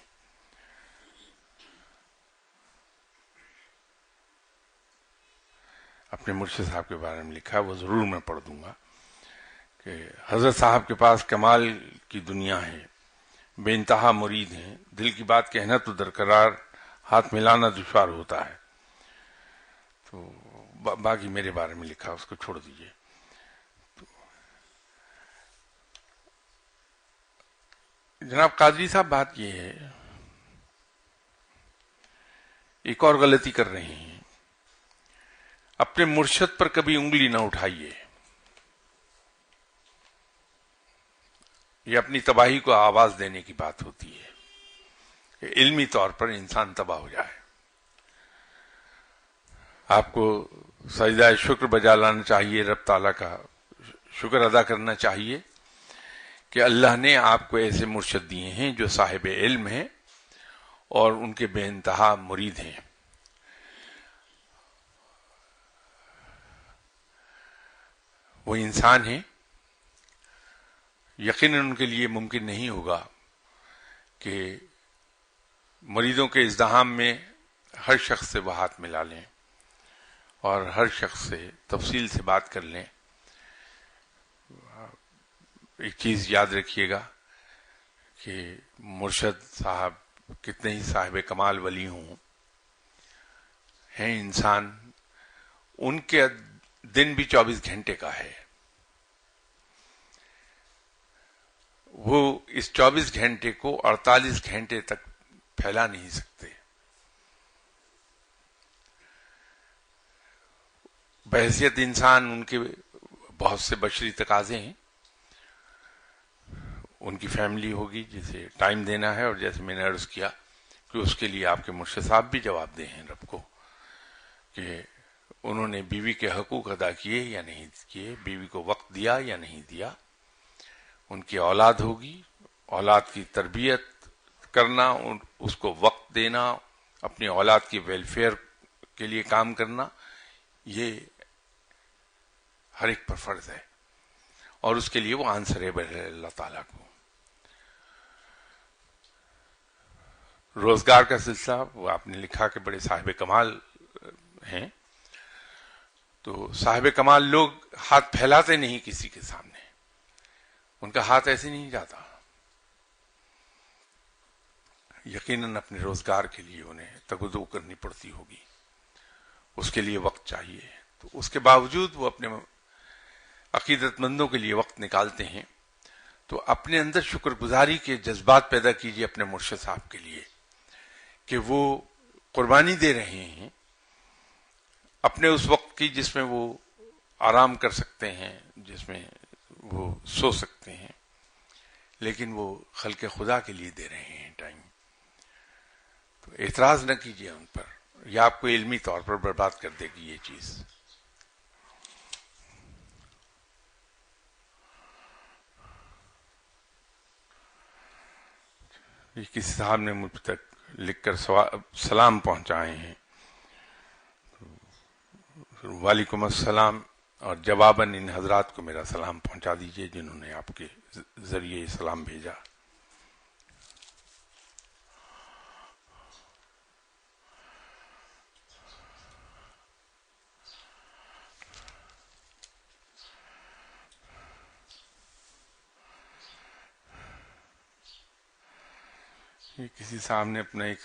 اپنے مرشد صاحب کے بارے میں لکھا، وہ ضرور میں پڑھ دوں گا کہ حضرت صاحب کے پاس کمال کی دنیا ہے، بے انتہا مرید ہیں، دل کی بات کہنا تو درقرار، ہاتھ ملانا دشوار ہوتا ہے۔ تو باقی میرے بارے میں لکھا، اس کو چھوڑ دیجئے۔ جناب قادری صاحب، بات یہ ہے، ایک اور غلطی کر رہے ہیں، اپنے مرشد پر کبھی انگلی نہ اٹھائیے، یہ اپنی تباہی کو آواز دینے کی بات ہوتی ہے کہ علمی طور پر انسان تباہ ہو جائے۔ آپ کو سجدہ شکر بجا لانا چاہیے، رب تعالیٰ کا شکر ادا کرنا چاہیے کہ اللہ نے آپ کو ایسے مرشد دیے ہیں جو صاحب علم ہیں اور ان کے بے انتہا مرید ہیں۔ وہ انسان ہیں، یقیناً ان کے لیے ممکن نہیں ہوگا کہ مریدوں کے ازدحام میں ہر شخص سے وہ ہاتھ ملا لیں اور ہر شخص سے تفصیل سے بات کر لیں۔ ایک چیز یاد رکھیے گا کہ مرشد صاحب کتنے ہی صاحب کمال ولی ہوں، ہیں انسان، ان کے دن بھی 24 گھنٹے کا ہے، وہ اس 24 گھنٹے کو 48 گھنٹے تک پھیلا نہیں سکتے۔ بحیثیت انسان ان کے بہت سے بشری تقاضے ہیں، ان کی فیملی ہوگی جسے ٹائم دینا ہے، اور جیسے میں نے عرض کیا کہ اس کے لیے آپ کے مرشد صاحب بھی جواب دہ ہیں رب کو کہ انہوں نے بیوی کے حقوق ادا کیے یا نہیں کیے، بیوی کو وقت دیا یا نہیں دیا، ان کی اولاد ہوگی، اولاد کی تربیت کرنا، اس کو وقت دینا، اپنی اولاد کی ویلفیئر کے لیے کام کرنا، یہ ہر ایک پر فرض ہے، اور اس کے لیے وہ آنسریبل ہے اللہ تعالیٰ کو۔ روزگار کا سلسلہ، وہ آپ نے لکھا کہ بڑے صاحب کمال ہیں، تو صاحب کمال لوگ ہاتھ پھیلاتے نہیں کسی کے سامنے، ان کا ہاتھ ایسے نہیں جاتا. یقیناً اپنے روزگار کے لیے انہیں تگودو کرنی پڑتی ہوگی، اس کے لیے وقت چاہیے. تو اس کے باوجود وہ اپنے عقیدت مندوں کے لیے وقت نکالتے ہیں. تو اپنے اندر شکر گزاری کے جذبات پیدا کیجیے اپنے مرشد صاحب کے لیے کہ وہ قربانی دے رہے ہیں اپنے اس وقت کی جس میں وہ آرام کر سکتے ہیں، جس میں وہ سو سکتے ہیں، لیکن وہ خلق خدا کے لیے دے رہے ہیں ٹائم. تو اعتراض نہ کیجیے ان پر، یا آپ کو علمی طور پر برباد کر دے گی یہ چیز. یہ کسی صاحب نے مجھ تک لکھ کر سلام پہنچائے ہیں. وعلیکم السلام، اور جواباً ان حضرات کو میرا سلام پہنچا دیجئے جنہوں نے آپ کے ذریعے سلام بھیجا. یہ کسی صاحب نے اپنا ایک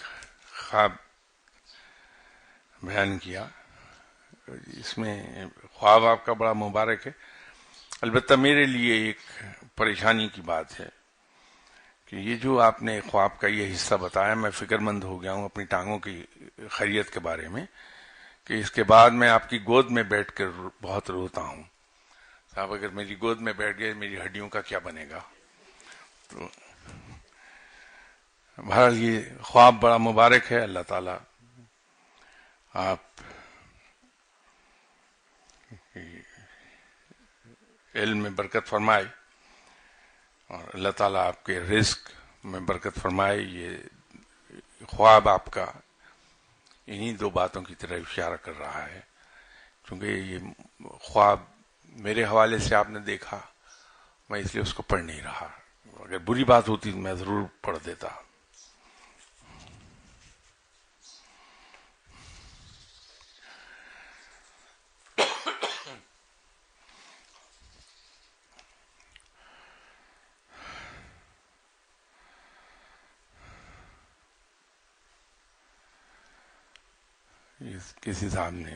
خواب بیان کیا. اس میں خواب آپ کا بڑا مبارک ہے، البتہ میرے لیے ایک پریشانی کی بات ہے کہ یہ جو آپ نے خواب کا یہ حصہ بتایا، میں فکر مند ہو گیا ہوں اپنی ٹانگوں کی خیریت کے بارے میں کہ اس کے بعد میں آپ کی گود میں بیٹھ کر بہت روتا ہوں. صاحب اگر میری گود میں بیٹھ گئے میری ہڈیوں کا کیا بنے گا؟ تو بہرحال یہ خواب بڑا مبارک ہے. اللہ تعالیٰ آپ علم میں برکت فرمائے اور اللہ تعالیٰ آپ کے رزق میں برکت فرمائے. یہ خواب آپ کا انہی دو باتوں کی طرح اشارہ کر رہا ہے، چونکہ یہ خواب میرے حوالے سے آپ نے دیکھا، میں اس لیے اس کو پڑھ نہیں رہا. اگر بری بات ہوتی تو میں ضرور پڑھ دیتا. کسی صاحب نے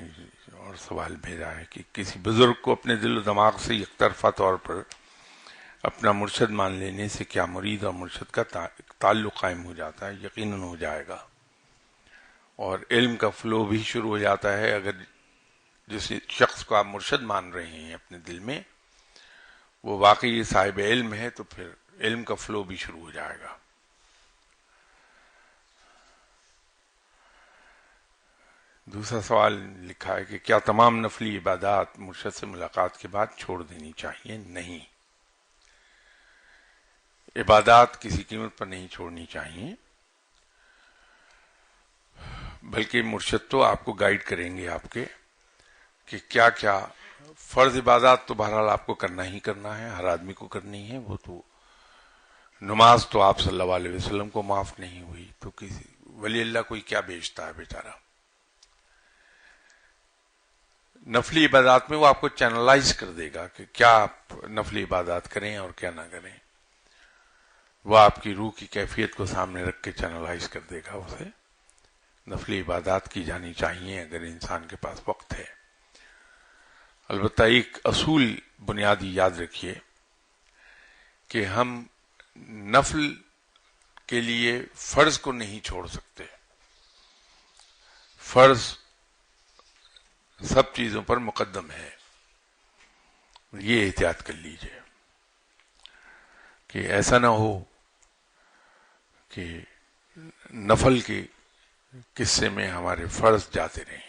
اور سوال بھیجا ہے کہ کسی بزرگ کو اپنے دل و دماغ سے یک طرفہ طور پر اپنا مرشد مان لینے سے کیا مرید اور مرشد کا تعلق قائم ہو جاتا ہے؟ یقیناً ہو جائے گا، اور علم کا فلو بھی شروع ہو جاتا ہے. اگر جس شخص کو آپ مرشد مان رہے ہیں اپنے دل میں وہ واقعی صاحب علم ہے تو پھر علم کا فلو بھی شروع ہو جائے گا. دوسرا سوال لکھا ہے کہ کیا تمام نفلی عبادات مرشد سے ملاقات کے بعد چھوڑ دینی چاہیے؟ نہیں، عبادات کسی قیمت پر نہیں چھوڑنی چاہیے، بلکہ مرشد تو آپ کو گائیڈ کریں گے آپ کے کہ کیا کیا فرض عبادات تو بہرحال آپ کو کرنا ہی کرنا ہے، ہر آدمی کو کرنی ہے. وہ تو نماز تو آپ صلی اللہ علیہ وسلم کو معاف نہیں ہوئی، تو کسی ولی اللہ کوئی کیا بیچتا ہے بیچارہ. نفلی عبادات میں وہ آپ کو چینلائز کر دے گا کہ کیا آپ نفلی عبادات کریں اور کیا نہ کریں. وہ آپ کی روح کی کیفیت کو سامنے رکھ کے چینلائز کر دے گا اسے. نفلی عبادات کی جانی چاہیے اگر انسان کے پاس وقت ہے. البتہ ایک اصول بنیادی یاد رکھیے کہ ہم نفل کے لیے فرض کو نہیں چھوڑ سکتے. فرض سب چیزوں پر مقدم ہے. یہ احتیاط کر لیجئے کہ ایسا نہ ہو کہ نفل کے قصے میں ہمارے فرض جاتے رہیں.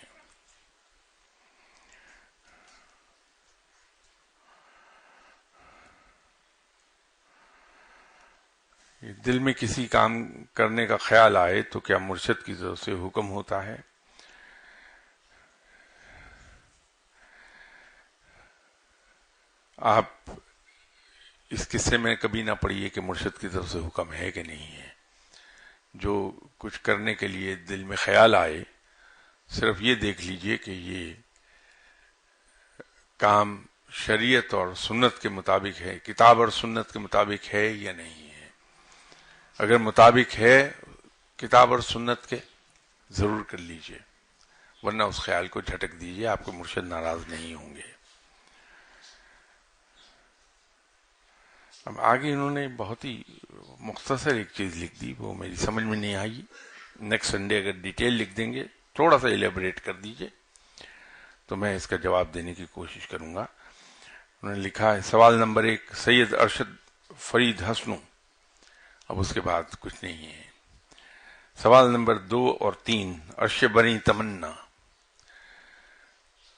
دل میں کسی کام کرنے کا خیال آئے تو کیا مرشد کی طرف سے حکم ہوتا ہے؟ آپ اس قصے میں کبھی نہ پڑھیے کہ مرشد کی طرف سے حکم ہے کہ نہیں ہے. جو کچھ کرنے کے لیے دل میں خیال آئے صرف یہ دیکھ لیجئے کہ یہ کام شریعت اور سنت کے مطابق ہے، کتاب اور سنت کے مطابق ہے یا نہیں ہے. اگر مطابق ہے کتاب اور سنت کے ضرور کر لیجئے، ورنہ اس خیال کو جھٹک دیجئے، آپ کو مرشد ناراض نہیں ہوں گے. اب آگے انہوں نے بہت ہی مختصر ایک چیز لکھ دی، وہ میری سمجھ میں نہیں آئی. نیکسٹ سنڈے اگر ڈیٹیل لکھ دیں گے، تھوڑا سا ایلیبریٹ کر دیجئے تو میں اس کا جواب دینے کی کوشش کروں گا. انہوں نے لکھا ہے سوال نمبر 1 سید ارشد فرید حسنو، اب اس کے بعد کچھ نہیں ہے. سوال نمبر 2 اور 3 عرش بری تمنا.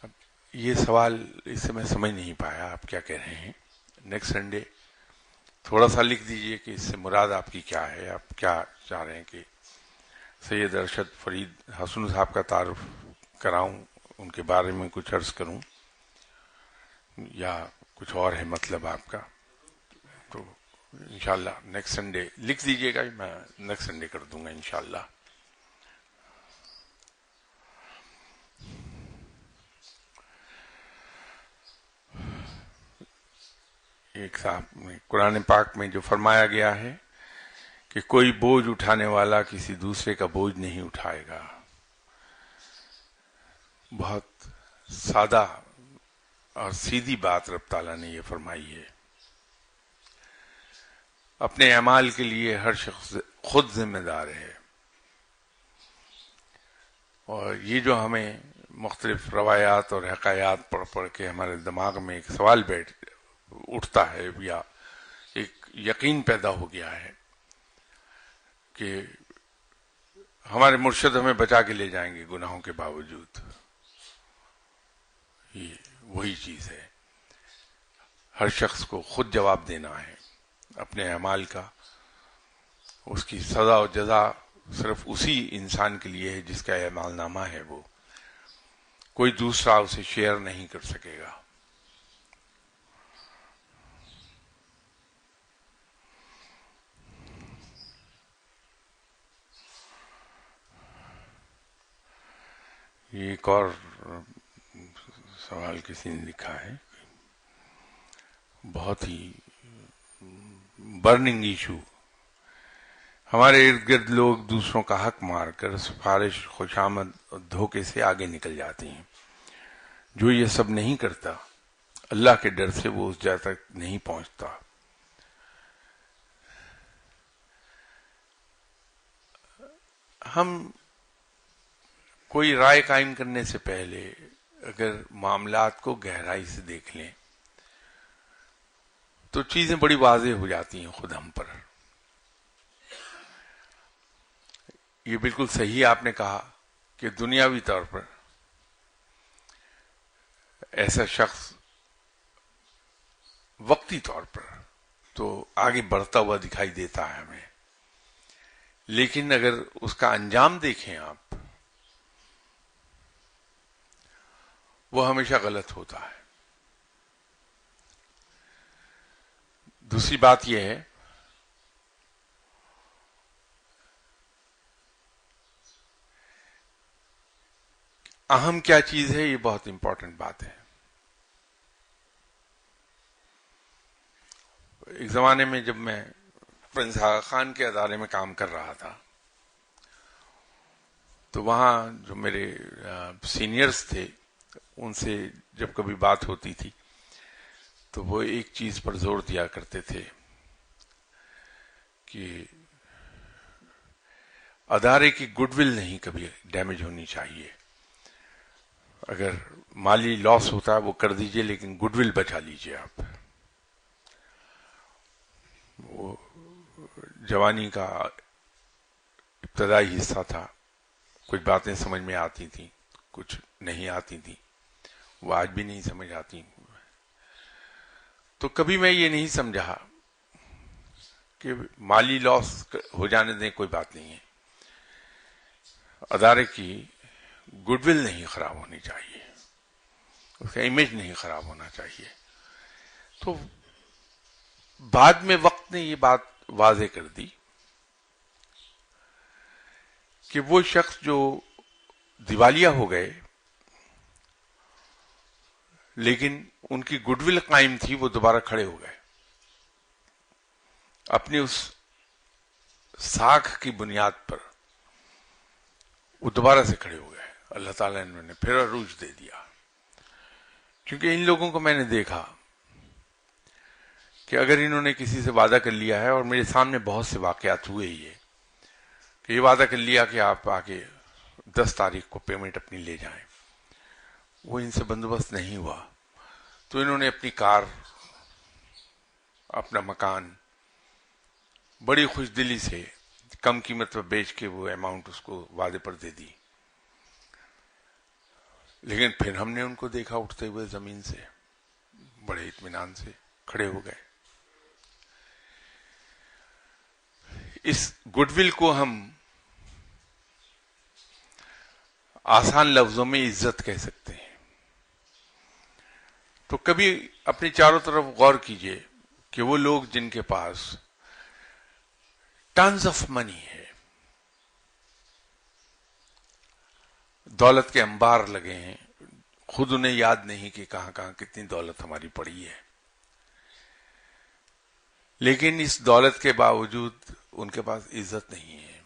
اب یہ سوال اس سے میں سمجھ نہیں پایا آپ کیا کہہ رہے ہیں. نیکسٹ سنڈے تھوڑا سا لکھ دیجئے کہ اس سے مراد آپ کی کیا ہے، آپ کیا چاہ رہے ہیں کہ سید ارشد فرید حسن صاحب کا تعارف کراؤں، ان کے بارے میں کچھ عرض کروں، یا کچھ اور ہے مطلب آپ کا. تو انشاءاللہ نیکسٹ سنڈے لکھ دیجئے گا، میں نیکسٹ سنڈے کر دوں گا انشاءاللہ. ایک صاحب قرآن پاک میں جو فرمایا گیا ہے کہ کوئی بوجھ اٹھانے والا کسی دوسرے کا بوجھ نہیں اٹھائے گا، بہت سادہ اور سیدھی بات رب تعالیٰ نے یہ فرمائی ہے. اپنے اعمال کے لیے ہر شخص خود ذمہ دار ہے. اور یہ جو ہمیں مختلف روایات اور حکایات پڑھ پڑھ کے ہمارے دماغ میں ایک سوال اٹھتا ہے، یا ایک یقین پیدا ہو گیا ہے کہ ہمارے مرشد ہمیں بچا کے لے جائیں گے گناہوں کے باوجود. یہ وہی چیز ہے، ہر شخص کو خود جواب دینا ہے اپنے اعمال کا. اس کی سزا و جزا صرف اسی انسان کے لیے ہے جس کا اعمال نامہ ہے، وہ کوئی دوسرا اسے شیئر نہیں کر سکے گا. یہ ایک اور سوال کسی نے لکھا ہے، بہت ہی برننگ ایشو. ہمارے ارد گرد لوگ دوسروں کا حق مار کر سفارش، خوشامد اور دھوکے سے آگے نکل جاتے ہیں. جو یہ سب نہیں کرتا، اللہ کے ڈر سے وہ اس جگہ تک نہیں پہنچتا. ہم کوئی رائے قائم کرنے سے پہلے اگر معاملات کو گہرائی سے دیکھ لیں تو چیزیں بڑی واضح ہو جاتی ہیں خود ہم پر. یہ بالکل صحیح آپ نے کہا کہ دنیاوی طور پر ایسا شخص وقتی طور پر تو آگے بڑھتا ہوا دکھائی دیتا ہے ہمیں، لیکن اگر اس کا انجام دیکھیں آپ، وہ ہمیشہ غلط ہوتا ہے. دوسری بات یہ ہے اہم کیا چیز ہے، یہ بہت امپورٹنٹ بات ہے. ایک زمانے میں جب میں پرنس آغا خان کے ادارے میں کام کر رہا تھا تو وہاں جو میرے سینئرز تھے ان سے جب کبھی بات ہوتی تھی تو وہ ایک چیز پر زور دیا کرتے تھے کہ ادارے کی گڈ ول نہیں کبھی ڈیمیج ہونی چاہیے. اگر مالی لاس ہوتا ہے وہ کر دیجئے، لیکن گڈ ول بچا لیجئے. آپ وہ جوانی کا ابتدائی حصہ تھا، کچھ باتیں سمجھ میں آتی تھیں، کچھ نہیں آتی تھیں، وہ آج بھی نہیں سمجھ آتی. تو کبھی میں یہ نہیں سمجھا کہ مالی لاس ہو جانے دیں، کوئی بات نہیں ہے، ادارے کی گڈ ول نہیں خراب ہونی چاہیے، اس کا امیج نہیں خراب ہونا چاہیے. تو بعد میں وقت نے یہ بات واضح کر دی کہ وہ شخص جو دیوالیہ ہو گئے لیکن ان کی گڈ ول قائم تھی، وہ دوبارہ کھڑے ہو گئے اپنی اس ساکھ کی بنیاد پر، وہ دوبارہ سے کھڑے ہو گئے. اللہ تعالیٰ نے انہیں پھر عروج دے دیا. کیونکہ ان لوگوں کو میں نے دیکھا کہ اگر انہوں نے کسی سے وعدہ کر لیا ہے، اور میرے سامنے بہت سے واقعات ہوئے یہ کہ یہ وعدہ کر لیا کہ آپ آگے 10 تاریخ کو پیمنٹ اپنی لے جائیں، وہ ان سے بندوبست نہیں ہوا، تو انہوں نے اپنی کار، اپنا مکان بڑی خوش دلی سے کم قیمت پر بیچ کے وہ اماؤنٹ اس کو وعدے پر دے دی. لیکن پھر ہم نے ان کو دیکھا اٹھتے ہوئے زمین سے، بڑے اطمینان سے کھڑے ہو گئے. اس گڈ ول کو ہم آسان لفظوں میں عزت کہہ سکتے ہیں. تو کبھی اپنے چاروں طرف غور کیجئے کہ وہ لوگ جن کے پاس ٹنز آف منی ہے، دولت کے انبار لگے ہیں، خود انہیں یاد نہیں کہ کہاں کہاں کتنی دولت ہماری پڑی ہے، لیکن اس دولت کے باوجود ان کے پاس عزت نہیں ہے.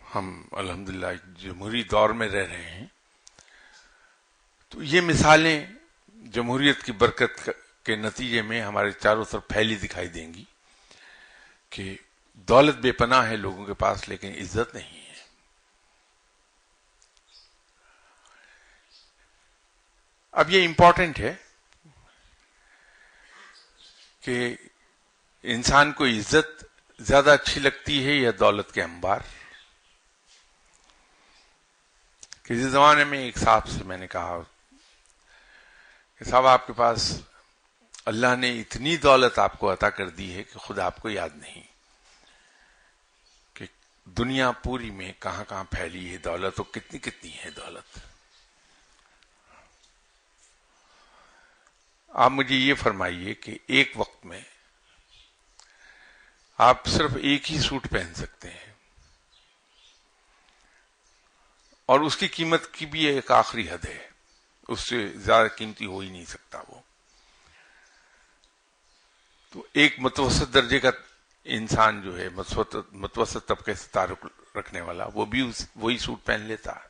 ہم الحمدللہ ایک جمہوری دور میں رہ رہے ہیں، تو یہ مثالیں جمہوریت کی برکت کے نتیجے میں ہمارے چاروں طرف پھیلی دکھائی دیں گی کہ دولت بے پناہ ہے لوگوں کے پاس، لیکن عزت نہیں ہے. اب یہ امپورٹنٹ ہے کہ انسان کو عزت زیادہ اچھی لگتی ہے یا دولت کے انبار. کسی زمانے میں ایک صاحب سے میں نے کہا کہ صاحب آپ کے پاس اللہ نے اتنی دولت آپ کو عطا کر دی ہے کہ خود آپ کو یاد نہیں کہ دنیا پوری میں کہاں کہاں پھیلی ہے دولت، اور کتنی کتنی ہے دولت. آپ مجھے یہ فرمائیے کہ ایک وقت میں آپ صرف ایک ہی سوٹ پہن سکتے ہیں، اور اس کی قیمت کی بھی ایک آخری حد ہے، اس سے زیادہ قیمتی ہو ہی نہیں سکتا وہ. تو ایک متوسط درجے کا انسان جو ہے، متوسط طبقے سے تعلق رکھنے والا، وہ بھی وہی سوٹ پہن لیتا ہے.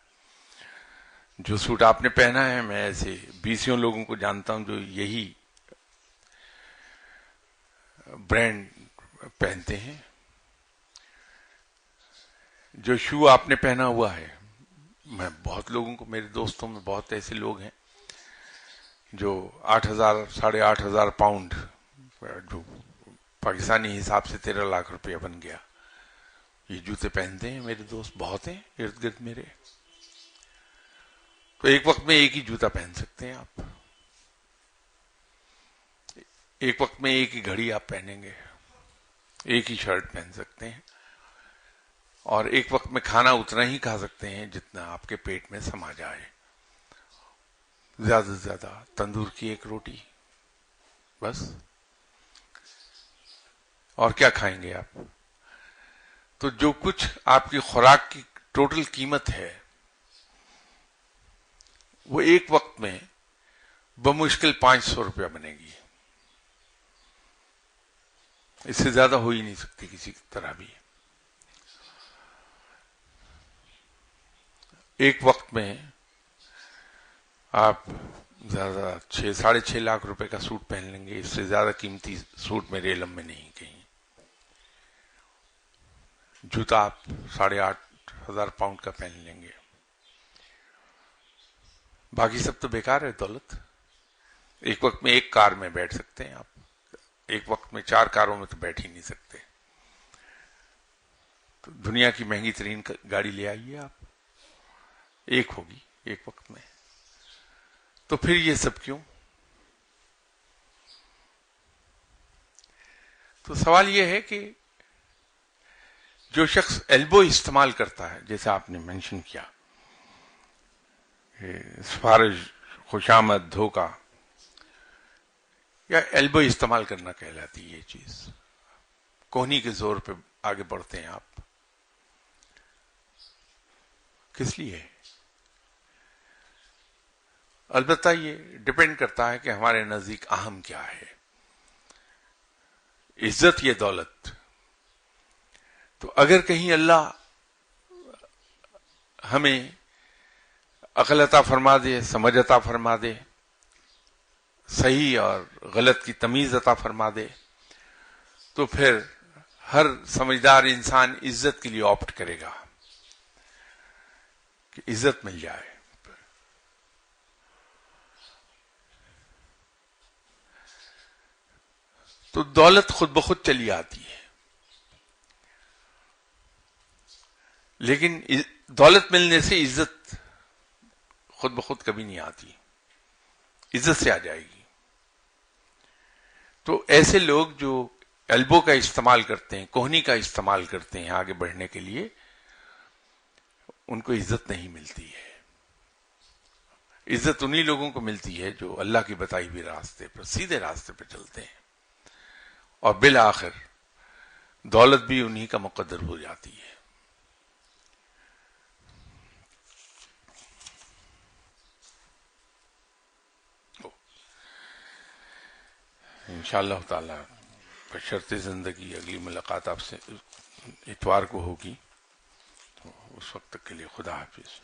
جو سوٹ آپ نے پہنا ہے، میں ایسے 20 لوگوں کو جانتا ہوں جو یہی برانڈ پہنتے ہیں. جو شو آپ نے پہنا ہوا ہے، میں بہت لوگوں کو، میرے دوستوں میں بہت ایسے لوگ ہیں جو 8,000 8,500 پاؤنڈ، جو پاکستانی حساب سے 13 لاکھ روپیہ بن گیا، یہ جوتے پہنتے ہیں. میرے دوست بہت ہیں ارد گرد میرے. تو ایک وقت میں ایک ہی جوتا پہن سکتے ہیں آپ، ایک وقت میں ایک ہی گھڑی آپ پہنیں گے، ایک ہی شرٹ پہن سکتے ہیں، اور ایک وقت میں کھانا اتنا ہی کھا سکتے ہیں جتنا آپ کے پیٹ میں سما جائے. زیادہ سے زیادہ تندور کی ایک روٹی بس، اور کیا کھائیں گے آپ؟ تو جو کچھ آپ کی خوراک کی ٹوٹل قیمت ہے، وہ ایک وقت میں بمشکل 500 روپیہ بنے گی. اس سے زیادہ ہو ہی نہیں سکتی کسی طرح بھی. ایک وقت میں آپ زیادہ 6-6.5 لاکھ روپے کا سوٹ پہن لیں گے، اس سے زیادہ قیمتی سوٹ میرے علم میں نہیں کہیں. جوتا آپ 8,500 پاؤنڈ کا پہن لیں گے. باقی سب تو بیکار ہے دولت. ایک وقت میں ایک کار میں بیٹھ سکتے ہیں آپ، ایک وقت میں 4 کاروں میں تو بیٹھ ہی نہیں سکتے. تو دنیا کی مہنگی ترین گاڑی لے آئیے آپ، ایک ہوگی ایک وقت میں. تو پھر یہ سب کیوں؟ تو سوال یہ ہے کہ جو شخص ایلبو استعمال کرتا ہے، جیسے آپ نے مینشن کیا، سفارش، خوشامد، دھوکہ، یا ایلبو استعمال کرنا کہلاتی ہے یہ چیز. کوہنی کے زور پہ آگے بڑھتے ہیں آپ. کس لیے؟ البتہ یہ ڈپینڈ کرتا ہے کہ ہمارے نزدیک اہم کیا ہے، عزت یا دولت. تو اگر کہیں اللہ ہمیں عقل عطا فرما دے، سمجھ عطا فرما دے، صحیح اور غلط کی تمیز عطا فرما دے، تو پھر ہر سمجھدار انسان عزت کے لیے آپٹ کرے گا کہ عزت مل جائے. تو دولت خود بخود چلی آتی ہے، لیکن دولت ملنے سے عزت خود بخود کبھی نہیں آتی، عزت سے آ جائے گی. تو ایسے لوگ جو ایلبو کا استعمال کرتے ہیں، کوہنی کا استعمال کرتے ہیں آگے بڑھنے کے لیے، ان کو عزت نہیں ملتی ہے. عزت انہی لوگوں کو ملتی ہے جو اللہ کی بتائی ہوئی راستے پر، سیدھے راستے پر چلتے ہیں، اور بالآخر دولت بھی انہی کا مقدر ہو جاتی ہے. انشاءاللہ تعالی بشرط زندگی اگلی ملاقات آپ سے اتوار کو ہوگی. تو اس وقت تک کے لیے خدا حافظ.